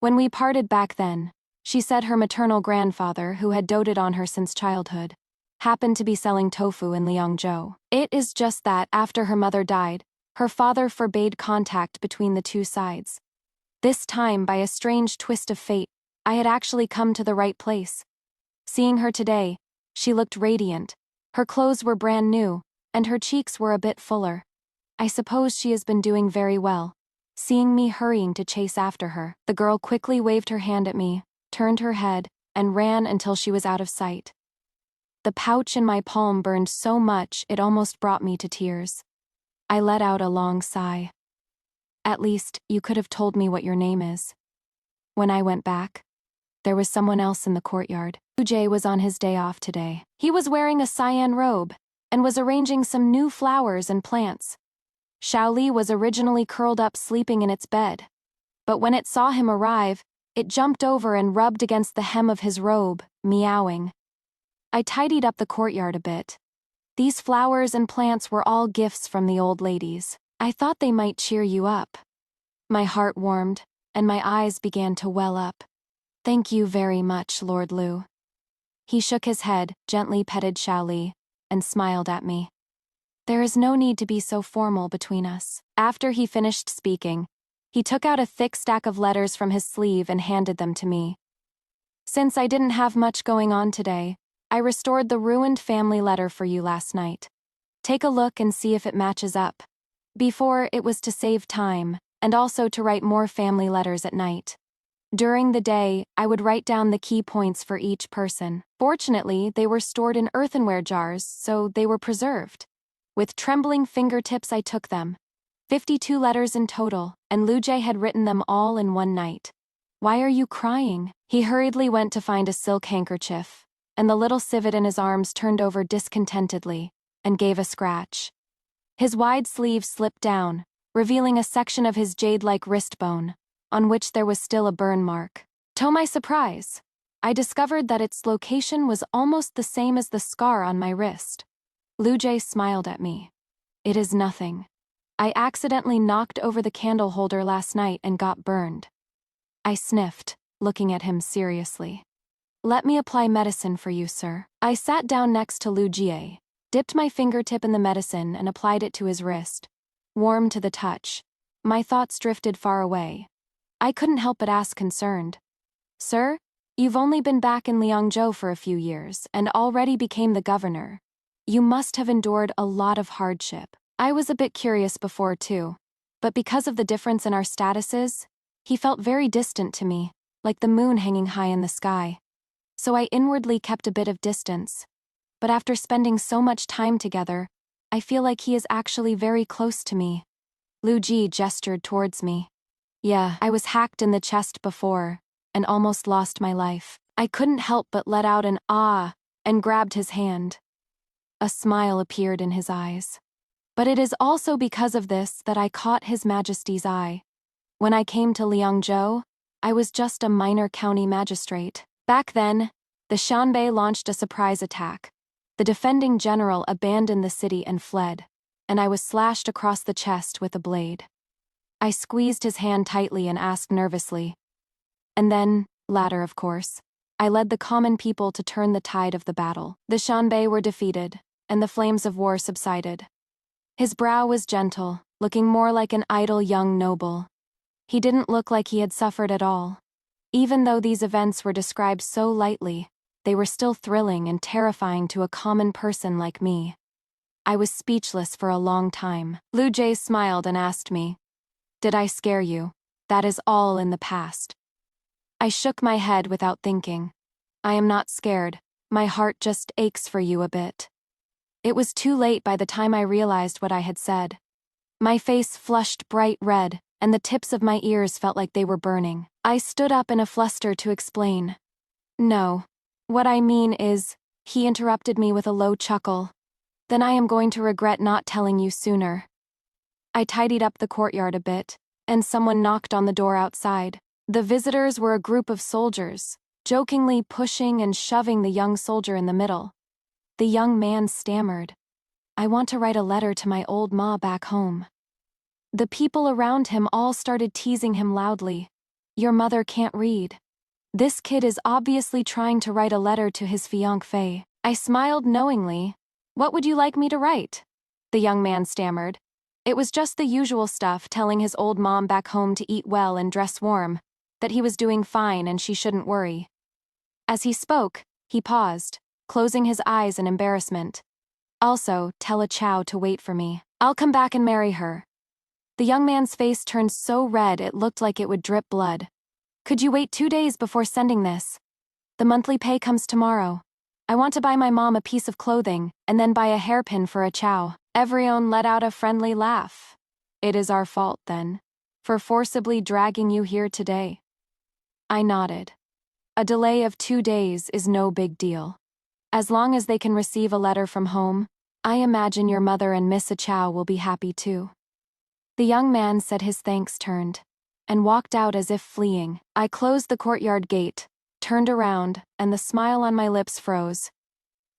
When we parted back then, she said her maternal grandfather, who had doted on her since childhood, happened to be selling tofu in Liangzhou. It is just that, after her mother died, her father forbade contact between the two sides. This time, by a strange twist of fate, I had actually come to the right place. Seeing her today, she looked radiant. Her clothes were brand new, and her cheeks were a bit fuller. I suppose she has been doing very well. Seeing me hurrying to chase after her, the girl quickly waved her hand at me, turned her head, and ran until she was out of sight. The pouch in my palm burned so much it almost brought me to tears. I let out a long sigh. "At least, you could have told me what your name is." When I went back, there was someone else in the courtyard. Lujay was on his day off today. He was wearing a cyan robe, and was arranging some new flowers and plants. Xiaoli was originally curled up sleeping in its bed, but when it saw him arrive, it jumped over and rubbed against the hem of his robe, meowing. I tidied up the courtyard a bit. These flowers and plants were all gifts from the old ladies. I thought they might cheer you up. My heart warmed, and my eyes began to well up. "Thank you very much, Lord Lu." He shook his head, gently petted Xiaoli, and smiled at me. "There is no need to be so formal between us." After he finished speaking, he took out a thick stack of letters from his sleeve and handed them to me. "Since I didn't have much going on today, I restored the ruined family letter for you last night. Take a look and see if it matches up. Before, it was to save time, and also to write more family letters at night. During the day, I would write down the key points for each person. Fortunately, they were stored in earthenware jars, so they were preserved. With trembling fingertips I took them. 52 letters in total, and Lujay had written them all in one night." "Why are you crying?" He hurriedly went to find a silk handkerchief, and the little civet in his arms turned over discontentedly, and gave a scratch. His wide sleeve slipped down, revealing a section of his jade-like wrist bone, on which there was still a burn mark. To my surprise, I discovered that its location was almost the same as the scar on my wrist. Lujay smiled at me. "It is nothing. I accidentally knocked over the candle holder last night and got burned." I sniffed, looking at him seriously. "Let me apply medicine for you, sir." I sat down next to Lujay, dipped my fingertip in the medicine and applied it to his wrist. Warm to the touch, my thoughts drifted far away. I couldn't help but ask concerned, "Sir, you've only been back in Liangzhou for a few years and already became the governor. You must have endured a lot of hardship." I was a bit curious before too, but because of the difference in our statuses, he felt very distant to me, like the moon hanging high in the sky. So I inwardly kept a bit of distance. but after spending so much time together, I feel like he is actually very close to me. Lu Ji gestured towards me. Yeah, I was hacked in the chest before, and almost lost my life. I couldn't help but let out an ah, and grabbed his hand. A smile appeared in his eyes. But it is also because of this that I caught His Majesty's eye. When I came to Liangzhou, I was just a minor county magistrate. Back then, the Shanbei launched a surprise attack. The defending general abandoned the city and fled, and I was slashed across the chest with a blade. I squeezed his hand tightly and asked nervously. And then, latter of course, I led the common people to turn the tide of the battle. The Shanbei were defeated, and the flames of war subsided. His brow was gentle, looking more like an idle young noble. He didn't look like he had suffered at all. Even though these events were described so lightly, they were still thrilling and terrifying to a common person like me. I was speechless for a long time. Lu Jie smiled and asked me, "Did I scare you? That is all in the past." I shook my head without thinking. I am not scared, my heart just aches for you a bit. It was too late by the time I realized what I had said. My face flushed bright red, and the tips of my ears felt like they were burning. I stood up in a fluster to explain. "No. What I mean is," he interrupted me with a low chuckle, "then I am going to regret not telling you sooner." I tidied up the courtyard a bit, and someone knocked on the door outside. The visitors were a group of soldiers, jokingly pushing and shoving the young soldier in the middle. The young man stammered, "I want to write a letter to my old ma back home." The people around him all started teasing him loudly. "Your mother can't read. This kid is obviously trying to write a letter to his fiancée." I smiled knowingly. "What would you like me to write?" The young man stammered. It was just the usual stuff, telling his old mom back home to eat well and dress warm, that he was doing fine and she shouldn't worry. As he spoke, he paused, closing his eyes in embarrassment. "Also, tell a Chow to wait for me. I'll come back and marry her." The young man's face turned so red it looked like it would drip blood. "Could you wait 2 days before sending this? The monthly pay comes tomorrow. I want to buy my mom a piece of clothing, and then buy a hairpin for a Chow." Everyone let out a friendly laugh. "It is our fault, then, for forcibly dragging you here today." I nodded. A delay of 2 days is no big deal. As long as they can receive a letter from home, I imagine your mother and Miss Chow will be happy too. The young man said his thanks turned, and walked out as if fleeing. I closed the courtyard gate, turned around, and the smile on my lips froze.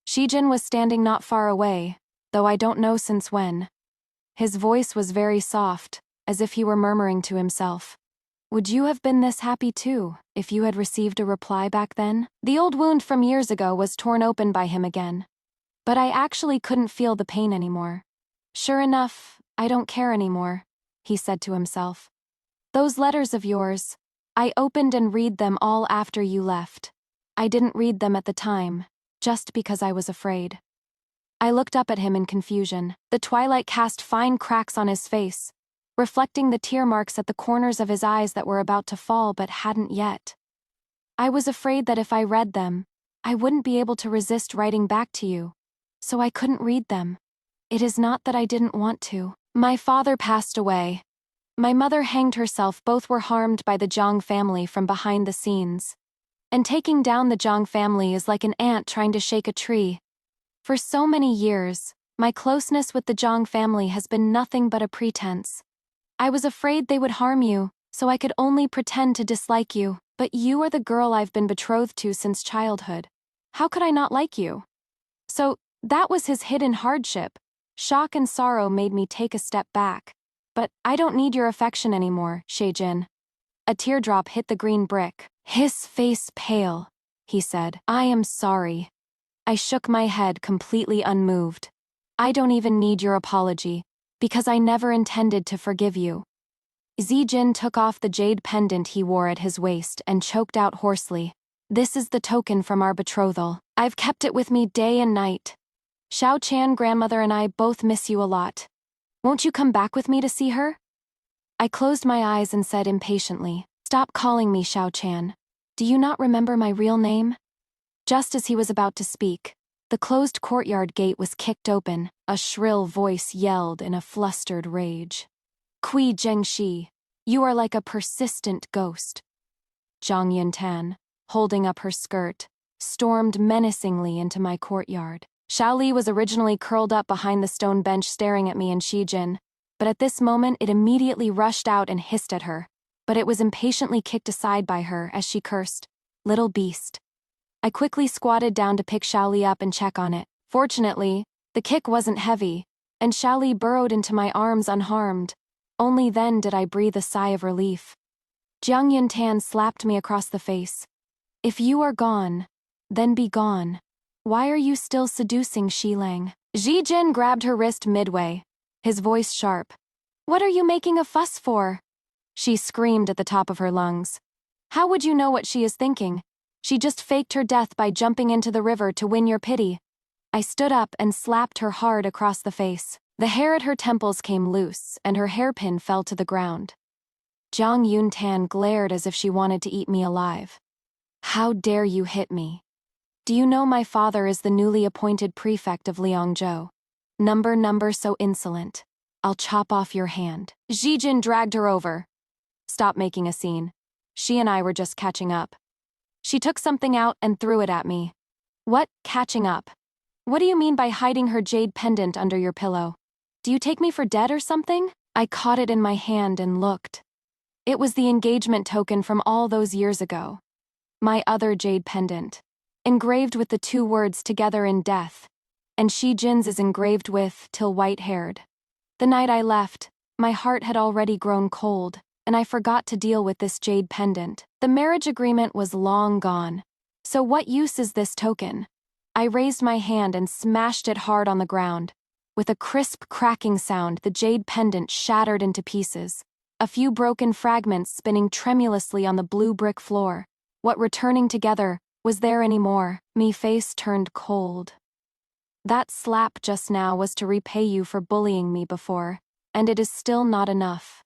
Shijin was standing not far away, though I don't know since when. His voice was very soft, as if he were murmuring to himself. "Would you have been this happy too, if you had received a reply back then?" The old wound from years ago was torn open by him again. But I actually couldn't feel the pain anymore. "Sure enough, I don't care anymore," he said to himself. "Those letters of yours, I opened and read them all after you left. I didn't read them at the time, just because I was afraid." I looked up at him in confusion. The twilight cast fine cracks on his face, reflecting the tear marks at the corners of his eyes that were about to fall but hadn't yet. "I was afraid that if I read them, I wouldn't be able to resist writing back to you, so I couldn't read them. It is not that I didn't want to. My father passed away. My mother hanged herself. Both were harmed by the Zhang family from behind the scenes. And taking down the Zhang family is like an ant trying to shake a tree. For so many years, my closeness with the Zhang family has been nothing but a pretense. I was afraid they would harm you, so I could only pretend to dislike you. But you are the girl I've been betrothed to since childhood. How could I not like you?" So, that was his hidden hardship. Shock and sorrow made me take a step back. "But I don't need your affection anymore, Shejin." A teardrop hit the green brick. His face pale, he said. "I am sorry." I shook my head, completely unmoved. "I don't even need your apology, because I never intended to forgive you." Zijin took off the jade pendant he wore at his waist and choked out hoarsely. "This is the token from our betrothal. I've kept it with me day and night. Xiao Chan grandmother and I both miss you a lot. Won't you come back with me to see her?" I closed my eyes and said impatiently, "Stop calling me Xiao Chan. Do you not remember my real name?" Just as he was about to speak, The closed courtyard gate was kicked open. A shrill voice yelled in a flustered rage. Kui Zhengxi, you are like a persistent ghost. Zhang Yuntan, holding up her skirt, stormed menacingly into my courtyard. Xiao Li was originally curled up behind the stone bench staring at me and Xijin, but at this moment it immediately rushed out and hissed at her, but it was impatiently kicked aside by her as she cursed, "Little beast." I quickly squatted down to pick Xiao Li up and check on it. Fortunately, the kick wasn't heavy, and Xiao Li burrowed into my arms unharmed. Only then did I breathe a sigh of relief. Jiang Yuntan slapped me across the face. If you are gone, then be gone. Why are you still seducing Xilang? Xijin grabbed her wrist midway, his voice sharp. What are you making a fuss for? She screamed at the top of her lungs. How would you know what she is thinking? She just faked her death by jumping into the river to win your pity. I stood up and slapped her hard across the face. The hair at her temples came loose, and her hairpin fell to the ground. Jiang Yuntan glared as if she wanted to eat me alive. How dare you hit me? Do you know my father is the newly appointed prefect of Liangzhou? Number so insolent. I'll chop off your hand. Xijin dragged her over. Stop making a scene. She and I were just catching up. She took something out and threw it at me. What, catching up? What do you mean by hiding her jade pendant under your pillow? Do you take me for dead or something? I caught it in my hand and looked. It was the engagement token from all those years ago. My other jade pendant, engraved with the two words together in death, and Xijin's is engraved with till white-haired. The night I left, my heart had already grown cold, and I forgot to deal with this jade pendant. The marriage agreement was long gone. So what use is this token? I raised my hand and smashed it hard on the ground. With a crisp cracking sound, the jade pendant shattered into pieces, a few broken fragments spinning tremulously on the blue brick floor. What returning together, was there any more? Me face turned cold. That slap just now was to repay you for bullying me before, and it is still not enough.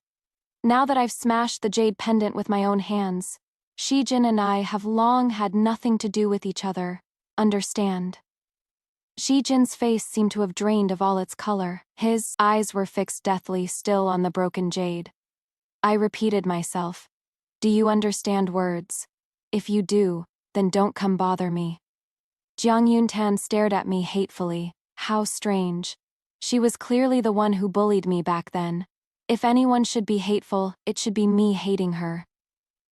Now that I've smashed the jade pendant with my own hands, Xijin and I have long had nothing to do with each other, understand? Xijin's face seemed to have drained of all its color. His eyes were fixed deathly still on the broken jade. I repeated myself. Do you understand words? If you do, then don't come bother me. Jiang Yuntan stared at me hatefully. How strange. She was clearly the one who bullied me back then. If anyone should be hateful, it should be me hating her.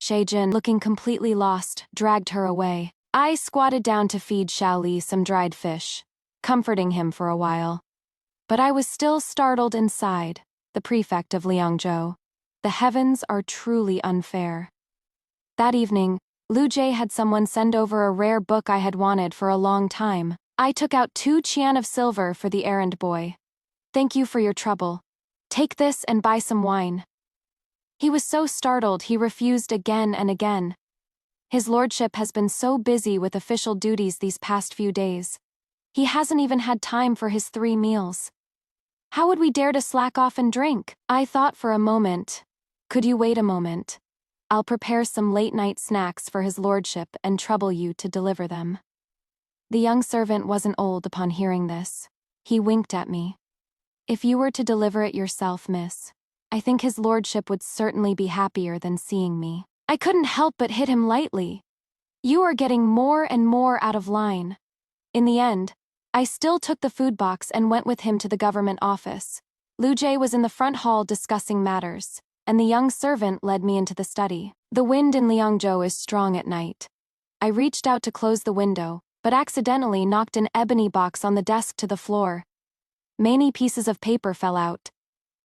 Xijin, looking completely lost, dragged her away. I squatted down to feed Xiao Li some dried fish, comforting him for a while. But I was still startled inside, the prefect of Liangzhou. The heavens are truly unfair. That evening, Lu Jie had someone send over a rare book I had wanted for a long time. I took out 2 qian of silver for the errand boy. Thank you for your trouble. Take this and buy some wine. He was so startled he refused again and again. His lordship has been so busy with official duties these past few days. He hasn't even had time for his 3 meals. How would we dare to slack off and drink? I thought for a moment. Could you wait a moment? I'll prepare some late-night snacks for his lordship and trouble you to deliver them. The young servant wasn't old upon hearing this. He winked at me. If you were to deliver it yourself, miss, I think his lordship would certainly be happier than seeing me. I couldn't help but hit him lightly. You are getting more and more out of line. In the end, I still took the food box and went with him to the government office. Lu Jie was in the front hall discussing matters, and the young servant led me into the study. The wind in Liangzhou is strong at night. I reached out to close the window, but accidentally knocked an ebony box on the desk to the floor. Many pieces of paper fell out.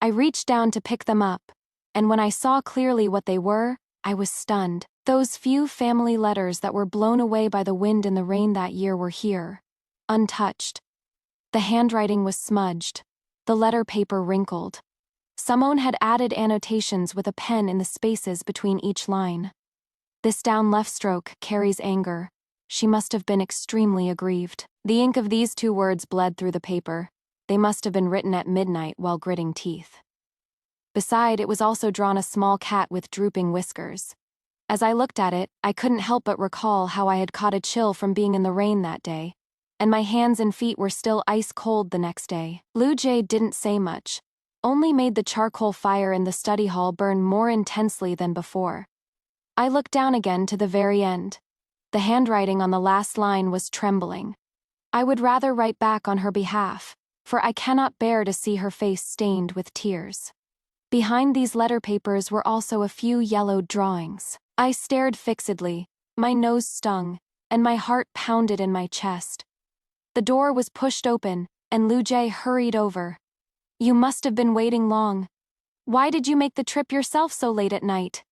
I reached down to pick them up, and when I saw clearly what they were, I was stunned. Those few family letters that were blown away by the wind and the rain that year were here, untouched. The handwriting was smudged, the letter paper wrinkled. Someone had added annotations with a pen in the spaces between each line. This down left stroke carries anger. She must have been extremely aggrieved. The ink of these 2 words bled through the paper. They must have been written at midnight while gritting teeth. Beside, it was also drawn a small cat with drooping whiskers. As I looked at it, I couldn't help but recall how I had caught a chill from being in the rain that day. and my hands and feet were still ice cold the next day. Lu Jie didn't say much, only made the charcoal fire in the study hall burn more intensely than before. I looked down again to the very end. The handwriting on the last line was trembling. I would rather write back on her behalf, for I cannot bear to see her face stained with tears. Behind these letter papers were also a few yellowed drawings. I stared fixedly, my nose stung, and my heart pounded in my chest. The door was pushed open, and Lu Jie hurried over. "You must have been waiting long. Why did you make the trip yourself so late at night?"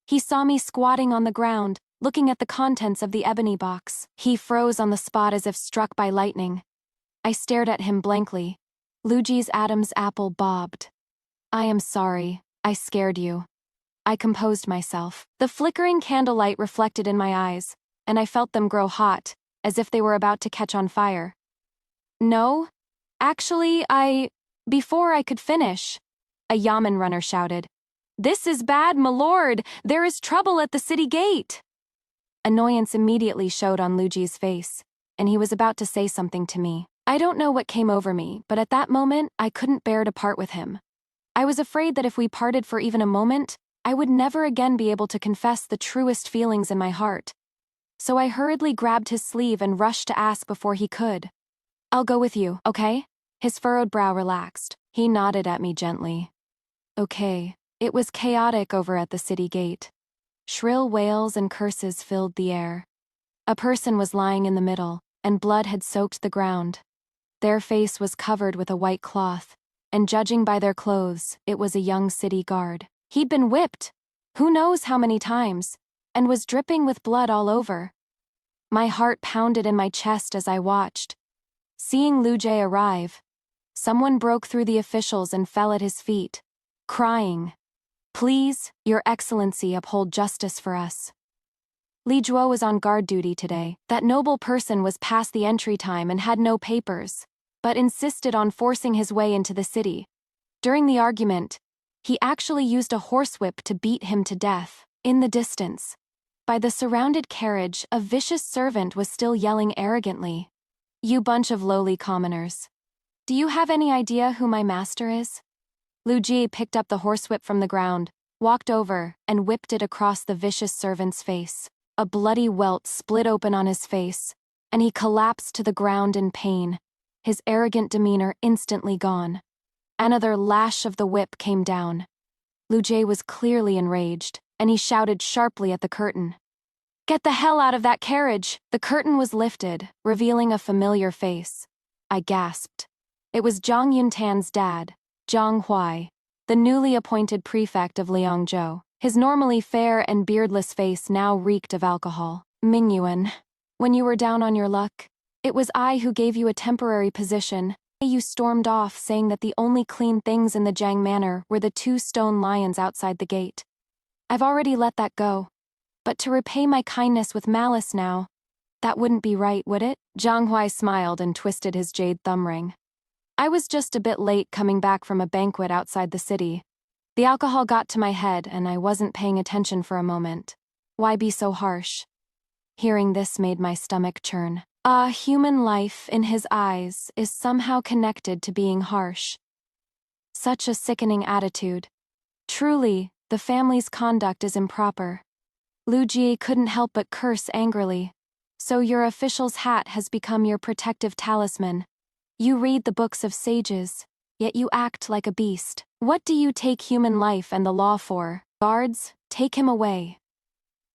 He saw me squatting on the ground, looking at the contents of the ebony box. He froze on the spot as if struck by lightning. I stared at him blankly. Lu Jie's Adam's apple bobbed. "I am sorry, I scared you." I composed myself. The flickering candlelight reflected in my eyes, and I felt them grow hot, as if they were about to catch on fire. "No, actually, Before I could finish, a yamen runner shouted, "This is bad, my lord! There is trouble at the city gate!" Annoyance immediately showed on Lu Jie's face, and he was about to say something to me. I don't know what came over me, but at that moment, I couldn't bear to part with him. I was afraid that if we parted for even a moment, I would never again be able to confess the truest feelings in my heart. So I hurriedly grabbed his sleeve and rushed to ask before he could. "I'll go with you, okay?" His furrowed brow relaxed. He nodded at me gently. Okay. It was chaotic over at the city gate. Shrill wails and curses filled the air. A person was lying in the middle, and blood had soaked the ground. Their face was covered with a white cloth, and judging by their clothes, it was a young city guard. He'd been whipped, who knows how many times, and was dripping with blood all over. My heart pounded in my chest as I watched. Seeing Lu Jie arrive, someone broke through the officials and fell at his feet, crying, "Please, Your Excellency, uphold justice for us." Li Juo was on guard duty today. That noble person was past the entry time and had no papers, but insisted on forcing his way into the city. During the argument, he actually used a horsewhip to beat him to death. In the distance, by the surrounded carriage, a vicious servant was still yelling arrogantly, "You bunch of lowly commoners. Do you have any idea who my master is?" Lu Jie picked up the horsewhip from the ground, walked over, and whipped it across the vicious servant's face. A bloody welt split open on his face, and he collapsed to the ground in pain, his arrogant demeanor instantly gone. Another lash of the whip came down. Lu Jie was clearly enraged, and he shouted sharply at the curtain, "Get the hell out of that carriage!" The curtain was lifted, revealing a familiar face. I gasped. It was Zhang Yuntan's dad, Zhang Huai, the newly appointed prefect of Liangzhou. His normally fair and beardless face now reeked of alcohol. "Mingyuan, when you were down on your luck, it was I who gave you a temporary position. You stormed off saying that the only clean things in the Jiang Manor were the 2 stone lions outside the gate. I've already let that go. But to repay my kindness with malice now, that wouldn't be right, would it?" Zhang Huai smiled and twisted his jade thumb ring. "I was just a bit late coming back from a banquet outside the city. The alcohol got to my head and I wasn't paying attention for a moment. Why be so harsh?" Hearing this made my stomach churn. Human life, in his eyes, is somehow connected to being harsh. Such a sickening attitude. Truly, the family's conduct is improper. Lu Jie couldn't help but curse angrily. "So your official's hat has become your protective talisman. You read the books of sages, yet you act like a beast. What do you take human life and the law for? Guards, take him away."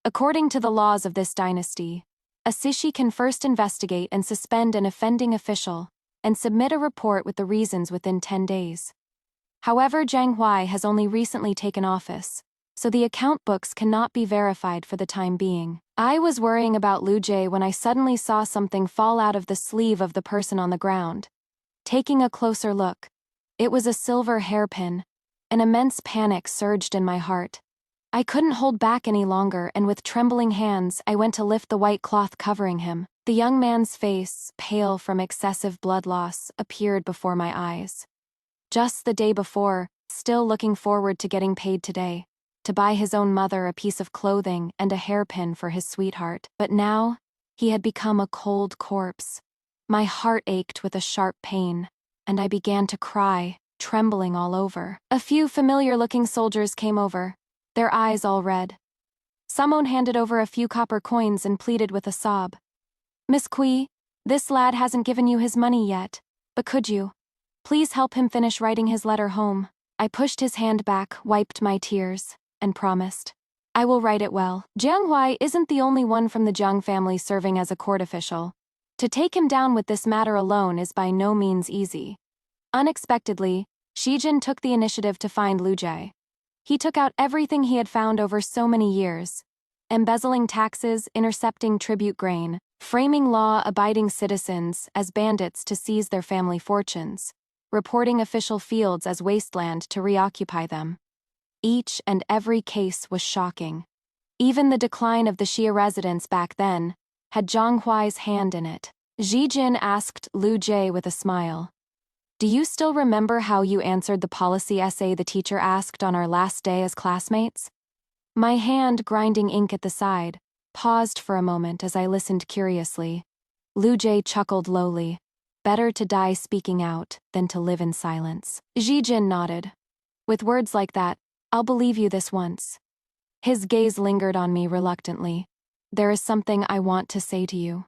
According to the laws of this dynasty, a Sishi can first investigate and suspend an offending official, and submit a report with the reasons within 10 days. However, Zhang Huai has only recently taken office, so the account books cannot be verified for the time being. I was worrying about Lu Jie when I suddenly saw something fall out of the sleeve of the person on the ground. Taking a closer look, it was a silver hairpin. An immense panic surged in my heart. I couldn't hold back any longer, and with trembling hands, I went to lift the white cloth covering him. The young man's face, pale from excessive blood loss, appeared before my eyes. Just the day before, still looking forward to getting paid today, to buy his own mother a piece of clothing and a hairpin for his sweetheart. But now, he had become a cold corpse. My heart ached with a sharp pain, and I began to cry, trembling all over. A few familiar-looking soldiers came over, their eyes all red. Someone handed over a few copper coins and pleaded with a sob. "Miss Kui, this lad hasn't given you his money yet, but could you please help him finish writing his letter home?" I pushed his hand back, wiped my tears, and promised, "I will write it well." Jiang Huai isn't the only one from the Jiang family serving as a court official. To take him down with this matter alone is by no means easy. Unexpectedly, Shi Jin took the initiative to find Lu Jie. He took out everything he had found over so many years: embezzling taxes, intercepting tribute grain, framing law-abiding citizens as bandits to seize their family fortunes, reporting official fields as wasteland to reoccupy them. Each and every case was shocking. Even the decline of the Xia residence back then had Zhang Huai's hand in it. Ji Jin asked Lu Jie with a smile, "Do you still remember how you answered the policy essay the teacher asked on our last day as classmates?" My hand, grinding ink at the side, paused for a moment as I listened curiously. Lu Jie chuckled lowly. "Better to die speaking out than to live in silence." Ji Jin nodded. "With words like that, I'll believe you this once." His gaze lingered on me reluctantly. "There is something I want to say to you."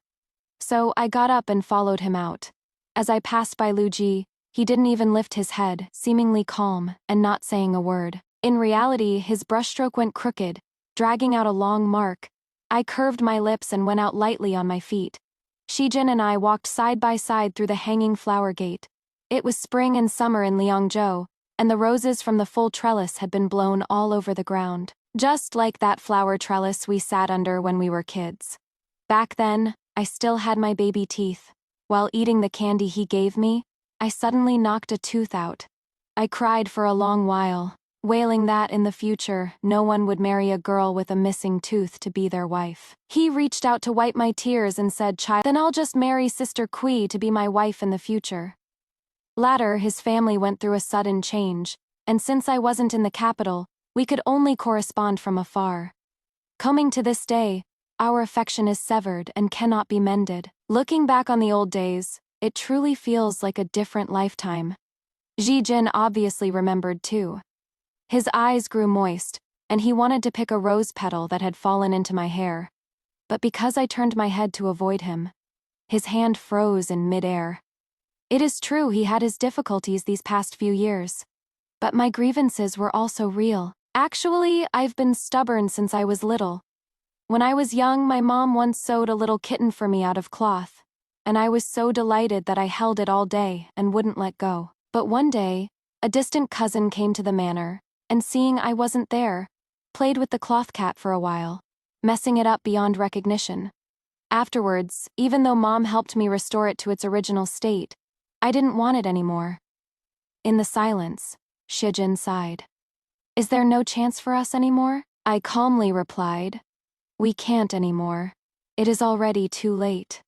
So I got up and followed him out. As I passed by Lu Ji, he didn't even lift his head, seemingly calm and not saying a word. In reality, his brushstroke went crooked, dragging out a long mark. I curved my lips and went out lightly on my feet. Shi Jin and I walked side by side through the hanging flower gate. It was spring and summer in Liangzhou, and the roses from the full trellis had been blown all over the ground, just like that flower trellis we sat under when we were kids. Back then, I still had my baby teeth. While eating the candy he gave me, I suddenly knocked a tooth out. I cried for a long while, wailing that in the future, no one would marry a girl with a missing tooth to be their wife. He reached out to wipe my tears and said, "Child, then I'll just marry Sister Kui to be my wife in the future." Later, his family went through a sudden change, and since I wasn't in the capital, we could only correspond from afar. Coming to this day, our affection is severed and cannot be mended. Looking back on the old days, it truly feels like a different lifetime. Ji Jin obviously remembered too. His eyes grew moist, and he wanted to pick a rose petal that had fallen into my hair. But because I turned my head to avoid him, his hand froze in midair. It is true he had his difficulties these past few years, but my grievances were also real. Actually, I've been stubborn since I was little. When I was young, my mom once sewed a little kitten for me out of cloth, and I was so delighted that I held it all day and wouldn't let go. But one day, a distant cousin came to the manor, and seeing I wasn't there, played with the cloth cat for a while, messing it up beyond recognition. Afterwards, even though Mom helped me restore it to its original state, I didn't want it anymore. In the silence, Shi Jin sighed. "Is there no chance for us anymore?" I calmly replied, "We can't anymore. It is already too late."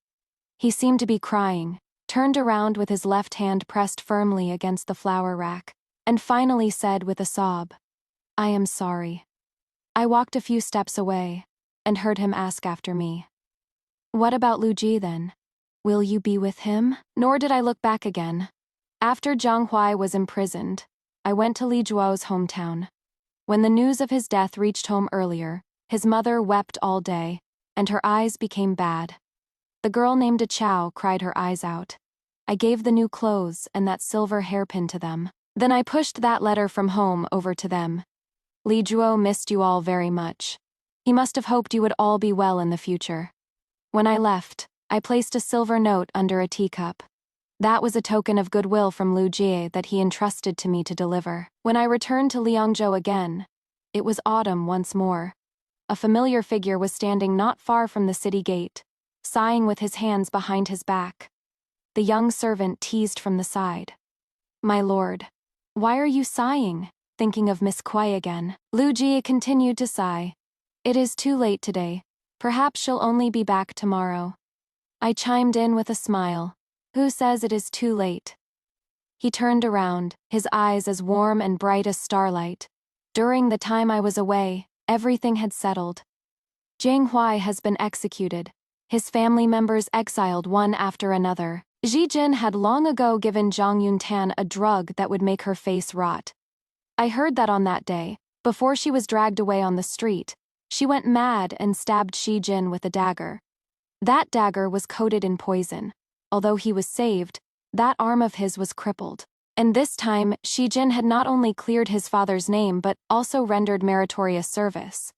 He seemed to be crying, turned around with his left hand pressed firmly against the flower rack, and finally said with a sob, "I am sorry." I walked a few steps away, and heard him ask after me, "What about Lu Ji then? Will you be with him?" Nor did I look back again. After Zhang Huai was imprisoned, I went to Li Zhuo's hometown. When the news of his death reached home earlier, his mother wept all day, and her eyes became bad. The girl named Chow cried her eyes out. I gave the new clothes and that silver hairpin to them. Then I pushed that letter from home over to them. "Li Zhuo missed you all very much. He must have hoped you would all be well in the future." When I left, I placed a silver note under a teacup. That was a token of goodwill from Lu Jie that he entrusted to me to deliver. When I returned to Liangzhou again, it was autumn once more. A familiar figure was standing not far from the city gate, sighing with his hands behind his back. The young servant teased from the side, "My lord, why are you sighing, thinking of Miss Kuei again?" Lu Jie continued to sigh. "It is too late today. Perhaps she'll only be back tomorrow." I chimed in with a smile. "Who says it is too late?" He turned around, his eyes as warm and bright as starlight. "During the time I was away, everything had settled. Jiang Huai has been executed. his family members exiled one after another. Ji Jin had long ago given Zhang Yuntan a drug that would make her face rot. I heard that on that day, before she was dragged away on the street, she went mad and stabbed Shi Jin with a dagger. That dagger was coated in poison. Although he was saved, that arm of his was crippled. And this time, Shi Jin had not only cleared his father's name but also rendered meritorious service.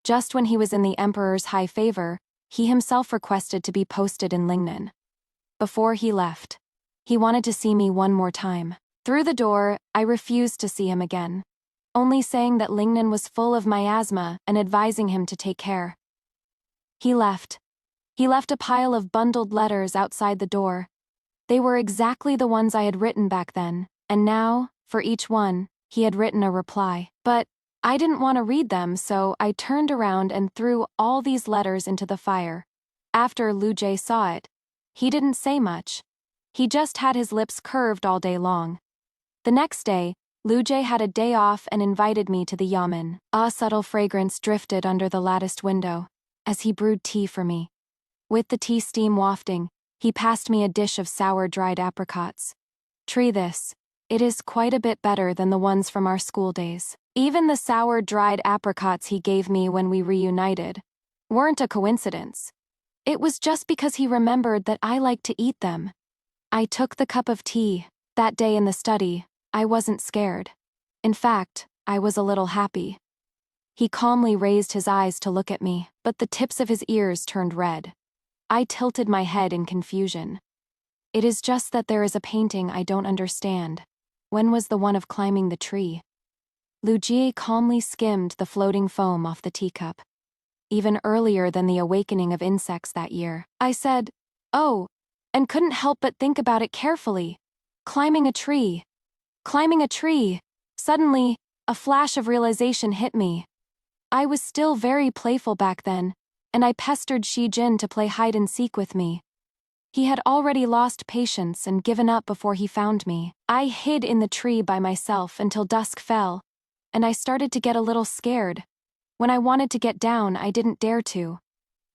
Just when he was in the emperor's high favor, he himself requested to be posted in Lingnan. Before he left, he wanted to see me one more time. Through the door, I refused to see him again, only saying that Lingnan was full of miasma and advising him to take care. He left. He left a pile of bundled letters outside the door. They were exactly the ones I had written back then, and now, for each one, he had written a reply. But I didn't want to read them, so I turned around and threw all these letters into the fire. After Lu Jie saw it, he didn't say much. He just had his lips curved all day long. The next day, Lu Jie had a day off and invited me to the yamen. A subtle fragrance drifted under the latticed window as he brewed tea for me. With the tea steam wafting, he passed me a dish of sour dried apricots. Try this. It is quite a bit better than the ones from our school days. Even the sour dried apricots he gave me when we reunited weren't a coincidence. It was just because he remembered that I liked to eat them. I took the cup of tea. That day in the study, I wasn't scared. In fact, I was a little happy. He calmly raised his eyes to look at me, but the tips of his ears turned red. I tilted my head in confusion. It is just that there is a painting I don't understand. When was the one of climbing the tree? Lu Jie calmly skimmed the floating foam off the teacup. Even earlier than the awakening of insects that year. I said, "Oh," and couldn't help but think about it carefully. Climbing a tree. Climbing a tree. Suddenly, a flash of realization hit me. I was still very playful back then, and I pestered Shi Jin to play hide-and-seek with me. He had already lost patience and given up before he found me. I hid in the tree by myself until dusk fell, and I started to get a little scared. When I wanted to get down, I didn't dare to.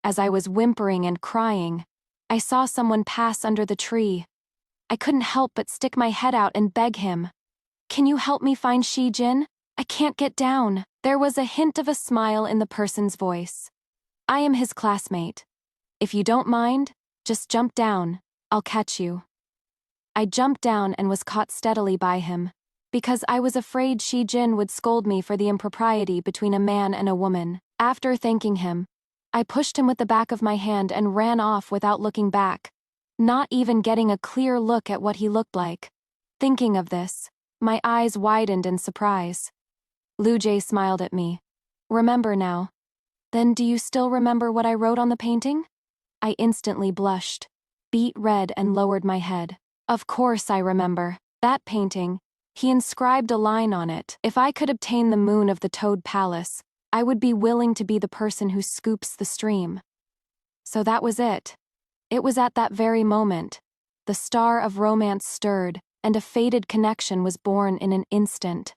As I was whimpering and crying, I saw someone pass under the tree. I couldn't help but stick my head out and beg him. "Can you help me find Shi Jin? I can't get down." There was a hint of a smile in the person's voice. "I am his classmate. If you don't mind, just jump down. I'll catch you." I jumped down and was caught steadily by him, because I was afraid Shi Jin would scold me for the impropriety between a man and a woman. After thanking him, I pushed him with the back of my hand and ran off without looking back, not even getting a clear look at what he looked like. Thinking of this, my eyes widened in surprise. Lu Jie smiled at me. "Remember now. Then do you still remember what I wrote on the painting?" I instantly blushed, beet red and lowered my head. "Of course I remember. That painting." He inscribed a line on it. "If I could obtain the moon of the Toad Palace, I would be willing to be the person who scoops the stream." So that was it. It was at that very moment. The star of romance stirred, and a fated connection was born in an instant.